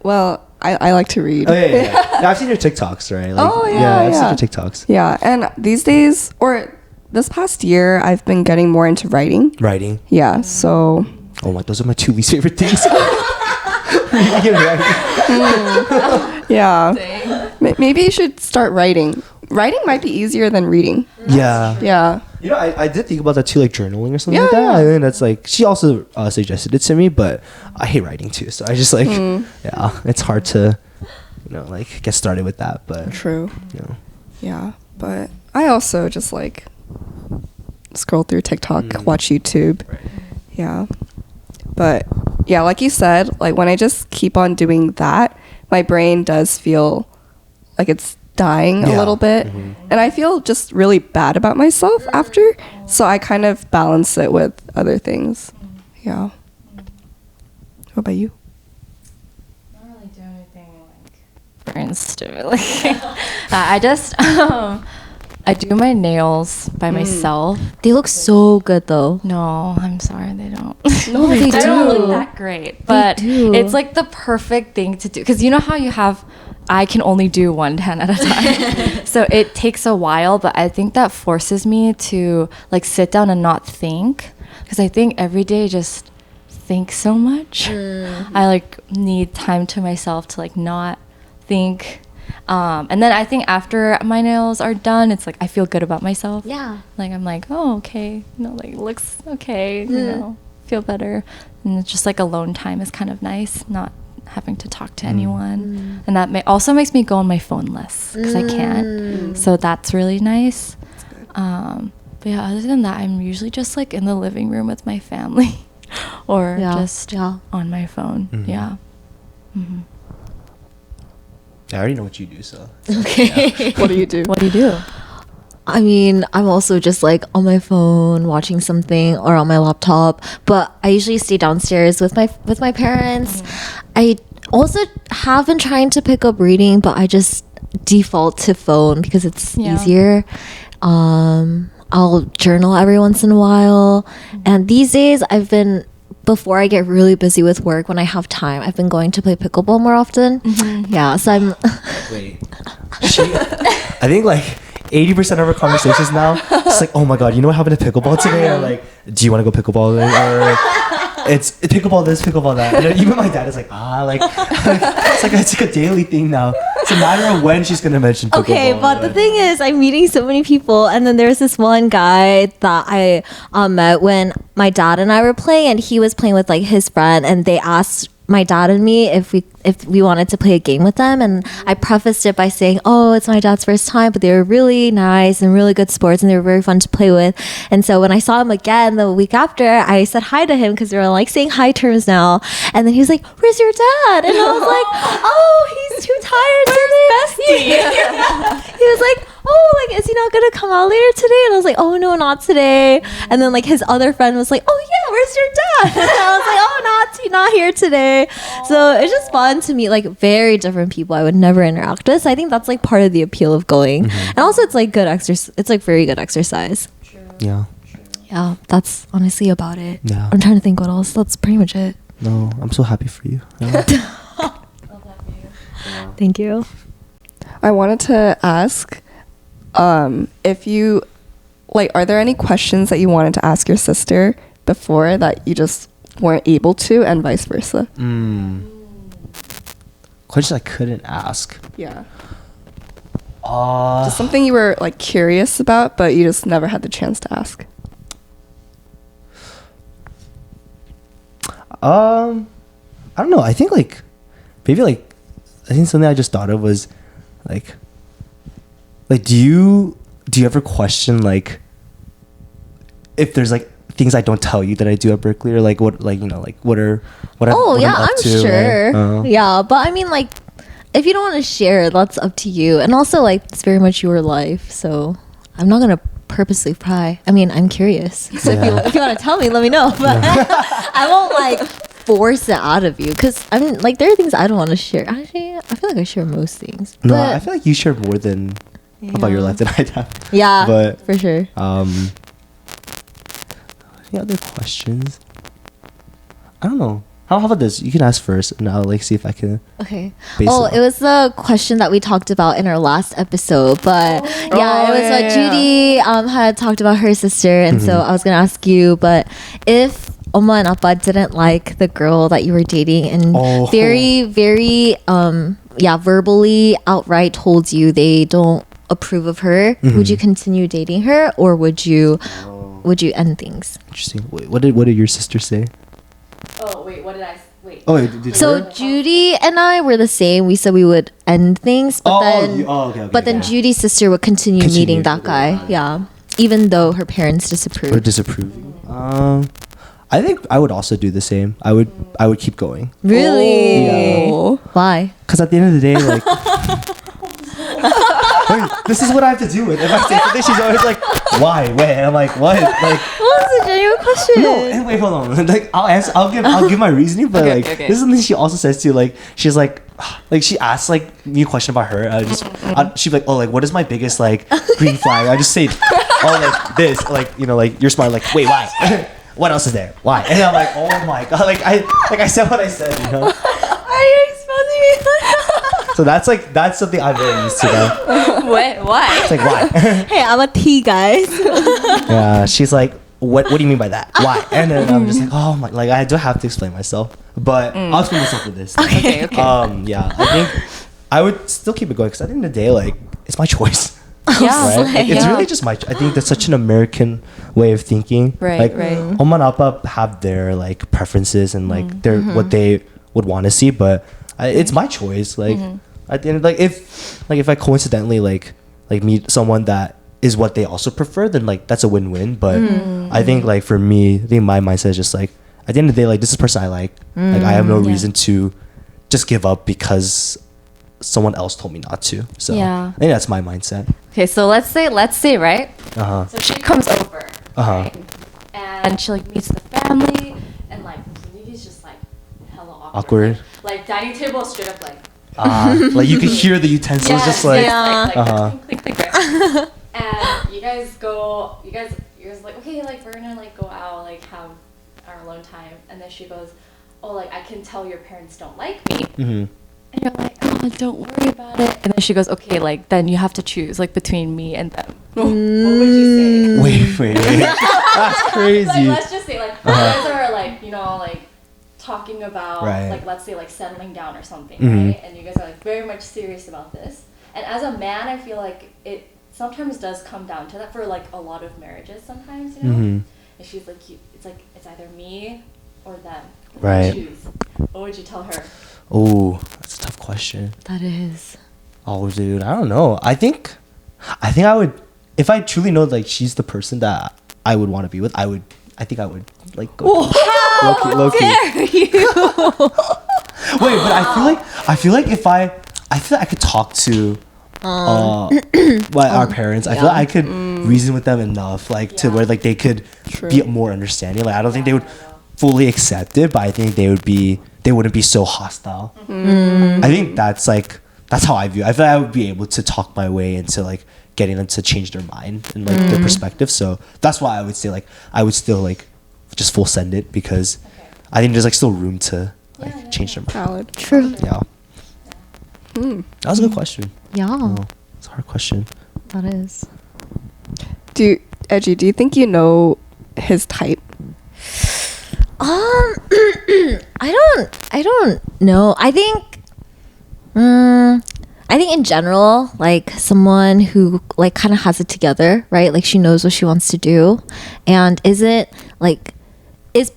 Speaker 2: Well, I like to read.
Speaker 4: Oh yeah. I've seen your TikToks, right? Like,
Speaker 2: Oh, yeah,
Speaker 4: I've seen
Speaker 2: yeah.
Speaker 4: your TikToks.
Speaker 2: Yeah, and these days, or this past year, I've been getting more into writing.
Speaker 4: Writing.
Speaker 2: Yeah, so
Speaker 4: Oh my, those are my two least favorite things. Reading and writing.
Speaker 2: yeah. Maybe you should start writing. Writing might be easier than reading.
Speaker 4: Yeah.
Speaker 2: Yeah.
Speaker 4: You know, I did think about that too, like journaling or something
Speaker 2: Yeah,
Speaker 4: like that.
Speaker 2: yeah.
Speaker 4: And then that's like, she also suggested it to me, but I hate writing too. So I just like, yeah, it's hard to, you know, like get started with that. But,
Speaker 2: True.
Speaker 4: you know,
Speaker 2: Yeah, but I also just like scroll through TikTok, watch YouTube.
Speaker 4: Right.
Speaker 2: Yeah. But yeah, like you said, like when I just keep on doing that, my brain does feel like it's dying a
Speaker 4: Yeah.
Speaker 2: little bit. And I feel just really bad about myself after. So I kind of balance it with other things. Yeah. What about you?
Speaker 3: I don't really do anything like brain stimulating. I just I do my nails by myself.
Speaker 1: They look so good though.
Speaker 3: No, I'm sorry, they don't.
Speaker 1: No, they
Speaker 3: They don't
Speaker 1: do.
Speaker 3: look that great, but
Speaker 1: do.
Speaker 3: it's like the perfect thing to do because you know how you have. I can only do one 10 at a time, so it takes a while. But I think that forces me to like sit down and not think because I think every day just think so much. I like need time to myself to like not think. And then I think after my nails are done, it's like I feel good about myself.
Speaker 1: Yeah.
Speaker 3: Like I'm like, oh, okay, you know, like looks okay, you know, feel better. And it's just like alone time is kind of nice, not having to talk to anyone. And that also makes me go on my phone less because I can't. So that's really nice. But yeah, other than that, I'm usually just like in the living room with my family or just on my phone. Yeah.
Speaker 4: I already know what you do, so.
Speaker 1: Okay.
Speaker 2: What do you do?
Speaker 3: What do you do?
Speaker 1: I mean, I'm also just like on my phone watching something or on my laptop, but I usually stay downstairs with my parents. I also have been trying to pick up reading, but I just default to phone because it's easier. I'll journal every once in a while, and these days before I get really busy with work, when I have time, I've been going to play pickleball more often. Yeah, so I'm
Speaker 4: Wait. I think like 80% of our conversations now, it's like, oh my god, you know what happened to pickleball today? Or like, do you want to go pickleball today? Or it's pickleball this, pickleball that. And then even my dad is like, it's like a daily thing now. It's a matter of when she's gonna mention pickleball.
Speaker 1: Okay, but the thing is, I'm meeting so many people, and then there's this one guy that I met when my dad and I were playing, and he was playing with like his friend, and they asked my dad and me if we wanted to play a game with them, and I prefaced it by saying, oh, it's my dad's first time, but they were really nice and really good sports, and they were very fun to play with. And so when I saw him again the week after, I said hi to him because we were like saying hi terms now, and then he was like, where's your dad? And I was like, oh, he's too tired today. He was like, oh, like, is he not gonna come out later today? And I was like, oh no, not today. And then like his other friend was like, oh yeah, where's your dad? And I was like, oh, not here today. So it's just fun to meet like very different people I would never interact with. So I think that's like part of the appeal of going. And also it's like good exercise. It's like very good exercise.
Speaker 4: Yeah.
Speaker 1: Yeah, that's honestly about it.
Speaker 4: Yeah.
Speaker 1: I'm trying to think what else. That's pretty much it.
Speaker 4: No, I'm so happy for you. Yeah.
Speaker 1: Thank you.
Speaker 2: I wanted to ask if you like, are there any questions that you wanted to ask your sister before that you just weren't able to, and vice versa?
Speaker 4: Questions I couldn't ask.
Speaker 2: Yeah. Just something you were like curious about, but you just never had the chance to ask.
Speaker 4: I don't know. I think like maybe like I think something I just thought of was like do you ever question like if there's like things I don't tell you that I do at Berkeley, or like what, like, you know, like what
Speaker 1: Oh yeah,
Speaker 4: I'm up
Speaker 1: I'm
Speaker 4: to,
Speaker 1: sure.
Speaker 4: right?
Speaker 1: Yeah, but I mean, like, if you don't want to share, that's up to you. And also, like, it's very much your life, so I'm not gonna purposely pry. I mean, I'm curious. So if you want to tell me, let me know. But I won't like force it out of you, because I mean, like, there are things I don't want to share. Actually, I feel like I share most things.
Speaker 4: No,
Speaker 1: but
Speaker 4: I feel like you share more than about your life than I have.
Speaker 1: yeah,
Speaker 4: but
Speaker 1: for sure.
Speaker 4: Any other questions? I don't know. How about this? You can ask first, and I'll like see if I can.
Speaker 1: Okay.
Speaker 4: base
Speaker 1: Oh,
Speaker 4: it
Speaker 1: it was the question that we talked about in our last episode, but yeah, it was what Judy had talked about her sister, and so I was gonna ask you, but if Oma and Appa didn't like the girl that you were dating and very, very, verbally outright told you they don't approve of her, would you continue dating her, or would you end things?
Speaker 4: Interesting. Wait, what did your sister say?
Speaker 3: Oh wait, what did I? Wait.
Speaker 4: Oh, wait, did
Speaker 1: So Judy and I were the same. We said we would end things, but then Judy's sister would continue meeting that guy. Yeah, even though her parents disapproved.
Speaker 4: Or disapproving. I think I would also do the same. I would keep going.
Speaker 1: Really?
Speaker 2: Oh.
Speaker 1: Why?
Speaker 4: Because at the end of the day, like, wait, this is what I have to do with. If I say something, she's always like, "Why? Wait?" And I'm like, "What?" Like,
Speaker 1: What was a genuine question?
Speaker 4: no. And wait, hold on. Like, I'll answer. I'll give my reasoning, but
Speaker 3: Okay.
Speaker 4: this is something she also says too. Like, she's like she asks like me a question about her. She'd be like, "Oh, like, what is my biggest like green flag?" I just say, "Oh, like this, like, you know, like you're smart." Like, wait, why? What else is there? Why? And I'm like, oh my god, like I said what I said, you know.
Speaker 1: Are you exposing me?
Speaker 4: So that's something I'm very used to now.
Speaker 3: What? Why?
Speaker 4: It's like, why?
Speaker 1: Hey, I'm a T, guys.
Speaker 4: Yeah, she's like, what do you mean by that? Why? And then I'm just like, oh my, like I don't have to explain myself, but I'll explain myself with this.
Speaker 3: Okay.
Speaker 4: Yeah, I think I would still keep it going because at the end of the day, like, it's my choice.
Speaker 3: Yeah.
Speaker 4: Right? Like, it's really just I think that's such an American way of thinking.
Speaker 3: Right,
Speaker 4: like,
Speaker 3: right.
Speaker 4: Oma and Appa have their like preferences and like their what they would want to see, but it's my choice. Like at the end, like if I coincidentally like meet someone that is what they also prefer, then like that's a win-win. But I think like for me, I think my mindset is just like at the end of the day, like this is the person I like. Like I have no reason to just give up because someone else told me not to. So I think that's my mindset.
Speaker 3: Okay, so let's say right.
Speaker 4: Uh-huh.
Speaker 3: So she comes over,
Speaker 4: Uh-huh.
Speaker 3: right? And she like meets the family, and like Community's just like hella awkward. Like dining table straight up like.
Speaker 4: Like you could hear the utensils just like.
Speaker 3: Click, right? And you guys like, okay, like we're gonna like go out, like have our alone time, and then she goes, oh, like I can tell your parents don't like me. And you're like, oh, don't worry about it. And then she goes, okay, like, then you have to choose, like, between me and them. What would you say?
Speaker 4: Wait. That's crazy.
Speaker 3: Like, let's just say, like, you guys are, like, you know, like, talking about
Speaker 4: Right.
Speaker 3: like let's say like settling down or something,
Speaker 4: Mhm.
Speaker 3: right? And you guys are like very much serious about this. And as a man, I feel like it sometimes does come down to that for like a lot of marriages. Sometimes, you know.
Speaker 4: Mhm.
Speaker 3: And she's like, it's either me or them.
Speaker 4: Right.
Speaker 3: Choose. What would you tell her?
Speaker 4: Oh, that's a tough question.
Speaker 1: That is.
Speaker 4: Oh, dude, I don't know. I think I would, if I truly know like she's the person that I would want to be with. I think I would like go. Low key.
Speaker 1: Dare you?
Speaker 4: Wait, but I feel like if I feel like I could talk to our parents. I feel like I could reason with them enough like to where like they could be more understanding. Like I don't think they would fully accept it, but I think they wouldn't be so hostile. I think that's how I view it. I feel like I would be able to talk my way into like getting them to change their mind and like their perspective. So that's why I would say like I would still like just full send it because I think there's like still room to like change their mind.
Speaker 2: Valid.
Speaker 1: True.
Speaker 4: Yeah. That was a good question.
Speaker 1: Yeah,
Speaker 4: Oh, it's a hard question.
Speaker 1: that is.
Speaker 2: Edgy, do you think you know his type?
Speaker 1: I don't know. I think in general, like someone who like kind of has it together, right? Like she knows what she wants to do, and is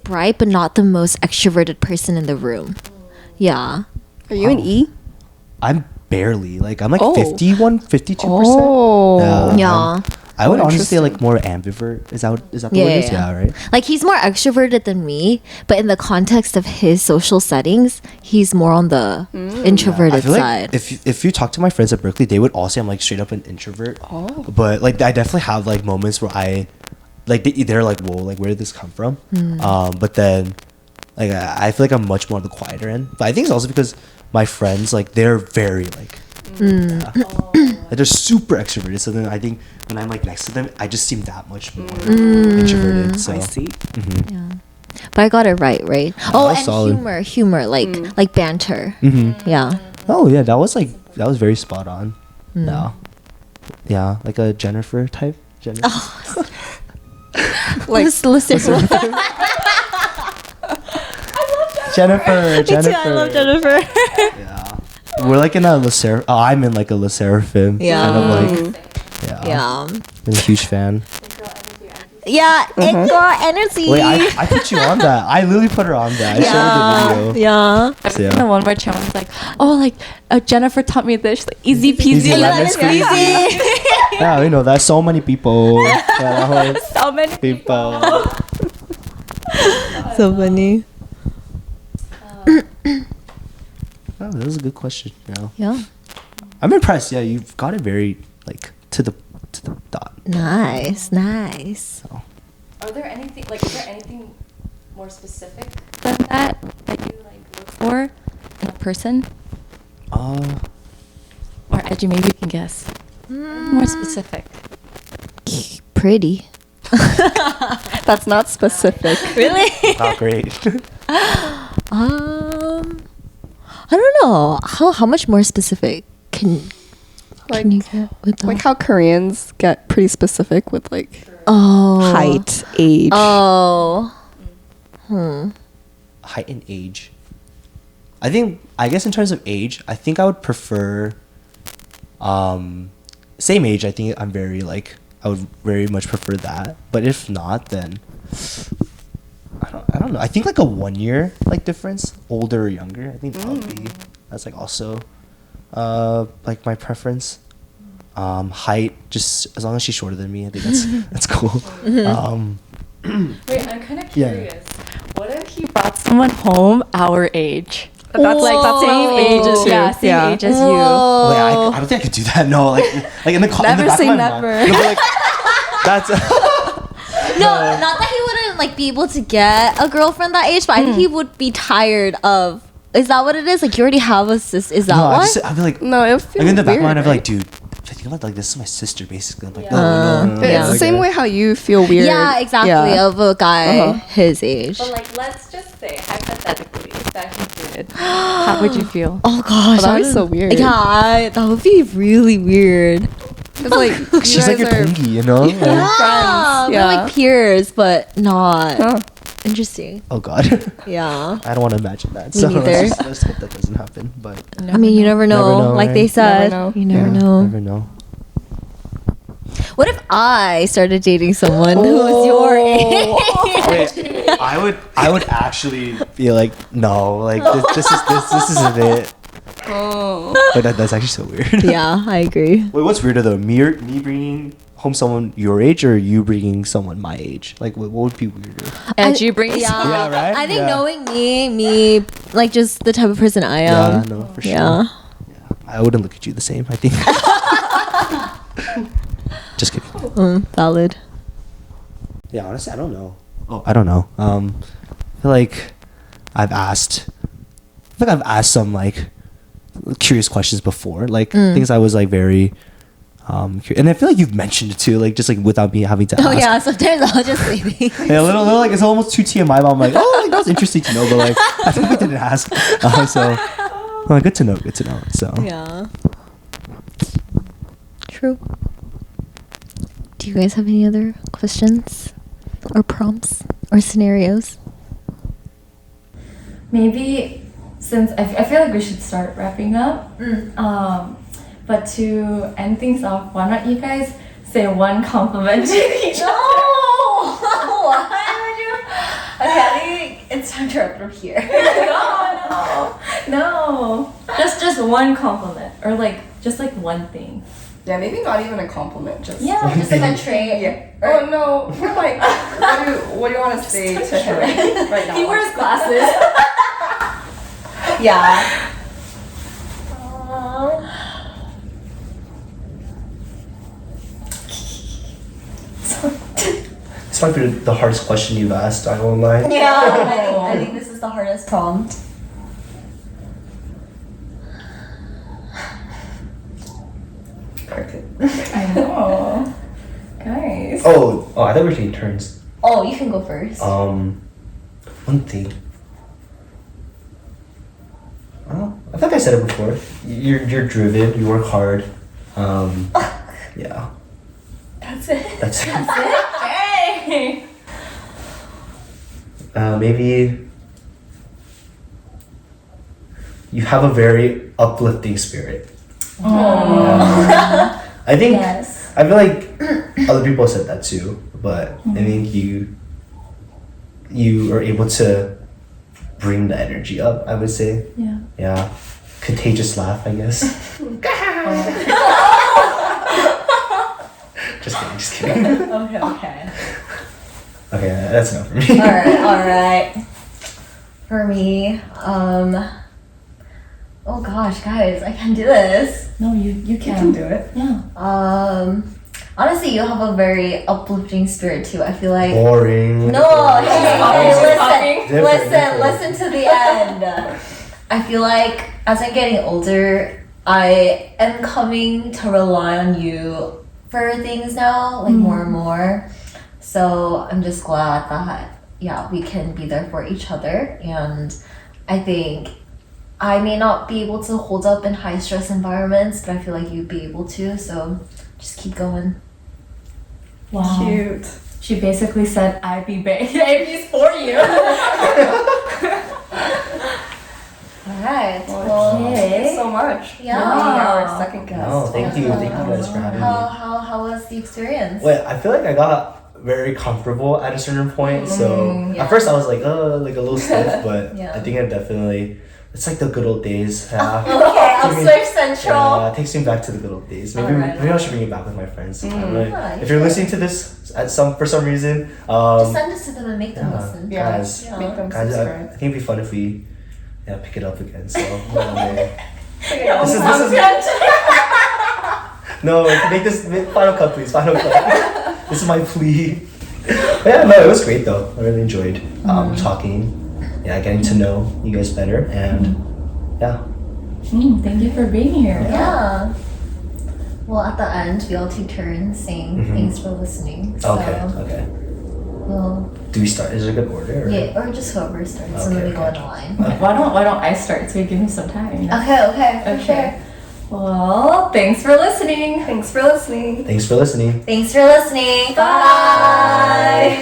Speaker 1: bright but not the most extroverted person in the room. Yeah.
Speaker 2: Are you an E?
Speaker 4: I'm barely like I'm like
Speaker 2: Oh.
Speaker 4: 52%.
Speaker 2: Oh.
Speaker 1: Yeah.
Speaker 4: I would
Speaker 2: Oh,
Speaker 4: honestly say like
Speaker 2: interesting.
Speaker 4: more ambivert. Is that the word is? Yeah, right.
Speaker 1: Like he's more extroverted than me, but in the context of his social settings, he's more on the introverted
Speaker 4: I feel
Speaker 1: side.
Speaker 4: like if you talk to my friends at Berkeley, they would all say I'm like straight up an introvert.
Speaker 2: Oh.
Speaker 4: But like I definitely have like moments where I like they're like, whoa, like where did this come from? But then like I feel like I'm much more on the quieter end. But I think it's also because my friends like they're very like like, they're super extroverted. So then I think when I'm like next to them, I just seem that much more introverted. So
Speaker 2: I see.
Speaker 1: Yeah. But I got it right? Oh,
Speaker 4: was
Speaker 1: and
Speaker 4: solid.
Speaker 1: humor, like banter. Yeah.
Speaker 4: oh yeah, that was very spot on. Yeah, like a Jennifer type.
Speaker 2: Like,
Speaker 1: listen.
Speaker 4: Jennifer.
Speaker 1: I love Jennifer.
Speaker 4: Yeah, we're like in a I'm in like a Le Seraphim.
Speaker 1: Yeah.
Speaker 4: Kind of like. Yeah.
Speaker 1: Yeah.
Speaker 4: I'm a huge fan.
Speaker 1: Yeah, it got energy.
Speaker 4: Wait, I put you on that. I literally put her on that. I showed her the video.
Speaker 1: Yeah.
Speaker 4: So, yeah.
Speaker 3: The one where Chairman's like, oh, like Jennifer taught me this, like, easy peasy,
Speaker 4: Easy lemon
Speaker 3: lemon
Speaker 4: squeezy.
Speaker 3: squeezy.
Speaker 4: Yeah, we know that. So many people. Yeah, that was
Speaker 3: So many
Speaker 4: people.
Speaker 1: So funny.
Speaker 4: Oh, that was a good question. Yeah.
Speaker 1: Yeah.
Speaker 4: I'm impressed. Yeah, you've got it very like to the dot.
Speaker 1: Nice.
Speaker 4: So.
Speaker 3: Are there anything, like, is there anything more specific than that you like look for in a person? Or Edgy, maybe you can guess. More specific.
Speaker 1: Pretty.
Speaker 2: that's not specific.
Speaker 1: Really?
Speaker 4: Not great.
Speaker 1: I don't know. How much more specific can you get with that?
Speaker 2: Like how Koreans get pretty specific with like
Speaker 1: Oh.
Speaker 2: height, age.
Speaker 1: Oh.
Speaker 4: Height and age. I guess in terms of age, I think I would prefer same age. I think I'm very like I would very much prefer that. But if not, then I don't know. I think like a 1 year like difference, older or younger. I think probably that's like also like my preference. Height, just as long as she's shorter than me, I think that's cool.
Speaker 3: Wait, I'm kind of
Speaker 4: Yeah.
Speaker 3: curious. What if he brought someone home our age?
Speaker 2: That's
Speaker 3: Like
Speaker 2: that's
Speaker 3: same
Speaker 2: what I'm
Speaker 3: age
Speaker 2: thinking
Speaker 3: as
Speaker 2: too.
Speaker 3: same age as you.
Speaker 1: Whoa.
Speaker 4: Wait, I don't think I could do that. No, like in the
Speaker 2: Never
Speaker 4: in the back
Speaker 2: say
Speaker 4: of my
Speaker 2: never.
Speaker 4: mind. No, but like that's
Speaker 1: No, not that he wouldn't like be able to get a girlfriend that age, but I think he would be tired of. Is that what it is? Like you already have a sis. Is that
Speaker 4: no.
Speaker 1: why?
Speaker 4: I'd be like,
Speaker 2: No, it feels
Speaker 4: like in the back of my
Speaker 2: weird,
Speaker 4: mind, I'd be
Speaker 2: right?
Speaker 4: like, dude, I think about like this is my sister basically. I'm like,
Speaker 3: Yeah.
Speaker 4: no.
Speaker 1: Yeah.
Speaker 2: It's the same way how you feel weird.
Speaker 1: Yeah, exactly.
Speaker 2: Yeah.
Speaker 1: Of a guy his age.
Speaker 3: But like, let's just say hypothetically that he did. How would you feel?
Speaker 1: Oh gosh,
Speaker 2: that would be
Speaker 1: would-
Speaker 2: so weird.
Speaker 1: Yeah, that would be really weird.
Speaker 2: It's like you
Speaker 4: She's like
Speaker 2: guys
Speaker 4: your
Speaker 2: are-
Speaker 4: pungi, you know? Like,
Speaker 1: Yeah,
Speaker 2: Yeah.
Speaker 1: we're like peers, but not.
Speaker 2: Huh.
Speaker 1: Interesting.
Speaker 4: Oh God.
Speaker 1: Yeah.
Speaker 4: I don't want to imagine that.
Speaker 1: Me
Speaker 4: So
Speaker 1: neither.
Speaker 4: let's hope that doesn't happen. But
Speaker 1: I mean, you never know.
Speaker 4: Never know,
Speaker 1: Like
Speaker 4: right?
Speaker 1: they said,
Speaker 2: Never know.
Speaker 1: you never
Speaker 4: yeah,
Speaker 1: know.
Speaker 4: never know.
Speaker 1: What if I started dating someone who was your age?
Speaker 4: Wait, I would actually be like, no, like this isn't it.
Speaker 2: Oh.
Speaker 4: But that's actually so weird.
Speaker 1: Yeah, I agree.
Speaker 4: Wait, what's weirder though? Me bringing home someone your age, or you bringing someone my age? Like, what would be weirder?
Speaker 3: And you bring
Speaker 1: Yeah,
Speaker 4: Yeah, right?
Speaker 1: I think
Speaker 4: Yeah.
Speaker 1: knowing me, like just the type of person I
Speaker 4: Yeah,
Speaker 1: am.
Speaker 4: no, for sure.
Speaker 1: Yeah.
Speaker 4: I wouldn't look at you the same. I think. Just kidding.
Speaker 1: Valid.
Speaker 4: Yeah, honestly, I don't know. Oh, I don't know. I feel like I've asked some like curious questions before, like things I was like very and I feel like you've mentioned it too, like just like without me having to ask.
Speaker 1: Oh yeah, sometimes I'll just say things.
Speaker 4: Yeah, a little like it's almost too TMI, but I'm like, oh, like, that was interesting to know, but like I think we didn't ask. So well, good to know. So
Speaker 1: Yeah. True. Do you guys have any other questions or prompts or scenarios?
Speaker 3: Maybe since I feel like we should start wrapping up. But to end things off, why don't you guys say one compliment to each other?
Speaker 1: Why would you? Okay, I think it's time to wrap it up here.
Speaker 3: No. Just one compliment, or like just like one thing.
Speaker 2: Yeah, maybe not even a compliment. Just
Speaker 1: Just like a trait.
Speaker 2: Yeah. Oh no, we're like, what do you want to say to him right now?
Speaker 3: He wears glasses.
Speaker 1: Yeah.
Speaker 4: this might be the hardest question you've asked. I won't lie.
Speaker 1: Yeah, I think this is the hardest prompt.
Speaker 3: I know. Guys.
Speaker 4: Oh, I thought we were taking turns.
Speaker 1: Oh, you can go first.
Speaker 4: One thing. Oh, I think I said it before. You're driven. You work hard. Yeah.
Speaker 1: That's it.
Speaker 4: That's it.
Speaker 3: Hey.
Speaker 4: Maybe you have a very uplifting spirit. Yeah. I think
Speaker 3: Yes.
Speaker 4: I feel like other people said that too, but I think you are able to bring the energy up, I would say.
Speaker 3: Yeah.
Speaker 4: Yeah. Contagious laugh, I guess. Just kidding.
Speaker 1: Okay.
Speaker 4: Okay, that's enough for me.
Speaker 1: Alright. For me, oh gosh, guys, I can't do this.
Speaker 3: No, you can
Speaker 2: do it.
Speaker 3: Yeah.
Speaker 1: Honestly, you have a very uplifting spirit too. I feel like
Speaker 4: Boring.
Speaker 1: no,
Speaker 3: Talking.
Speaker 1: listen to the end. I feel like as I'm getting older, I am coming to rely on you for things now, like more and more. So I'm just glad that we can be there for each other, and I think I may not be able to hold up in high stress environments, but I feel like you'd be able to. So just keep going.
Speaker 3: Wow.
Speaker 2: Cute.
Speaker 3: She basically said, I'd be babies for you.
Speaker 1: Alright.
Speaker 2: Well,
Speaker 1: Well,
Speaker 2: thank you so much.
Speaker 1: Yeah.
Speaker 2: For being our second guest.
Speaker 4: No, thank you guys for having me.
Speaker 1: how was the experience?
Speaker 4: Wait, I feel like I got very comfortable at a certain point. So
Speaker 1: yeah.
Speaker 4: at first I was like a little stiff, but
Speaker 1: Yeah.
Speaker 4: I think I definitely. It's like the good old days. Yeah.
Speaker 1: Okay, I'll switch central.
Speaker 4: Yeah, it takes me back to the good old days. Maybe
Speaker 1: Alright.
Speaker 4: maybe I should bring it back with my friends. sometime, right?
Speaker 1: Yeah, you
Speaker 4: If you're
Speaker 1: should.
Speaker 4: listening to this for some reason,
Speaker 1: Just send this to them and make them
Speaker 4: yeah,
Speaker 1: listen.
Speaker 2: Yeah.
Speaker 4: guys,
Speaker 1: Yeah.
Speaker 2: Make them
Speaker 4: guys, I
Speaker 2: subscribe.
Speaker 4: think it'd be fun if we pick it up again. So one day.
Speaker 2: Yeah,
Speaker 4: This is no, make this final cut, please. Final cut. This is my plea. But yeah, no, it was great though. I really enjoyed talking. Yeah, getting to know you guys better, and yeah.
Speaker 3: Thank you for being here.
Speaker 1: Yeah. Well, at the end, we all take turns saying
Speaker 4: Mhm.
Speaker 1: thanks for listening. So,
Speaker 4: Okay.
Speaker 1: Well,
Speaker 4: Do we start? Is it a good order? Or?
Speaker 1: yeah, or just whoever starts, and then we go in
Speaker 4: Okay.
Speaker 1: a line.
Speaker 3: Why don't I start so we give him some time? You know?
Speaker 1: Okay, for sure.
Speaker 3: Well, thanks for listening.
Speaker 2: Thanks for listening.
Speaker 4: Thanks for listening.
Speaker 1: Thanks for listening. Bye.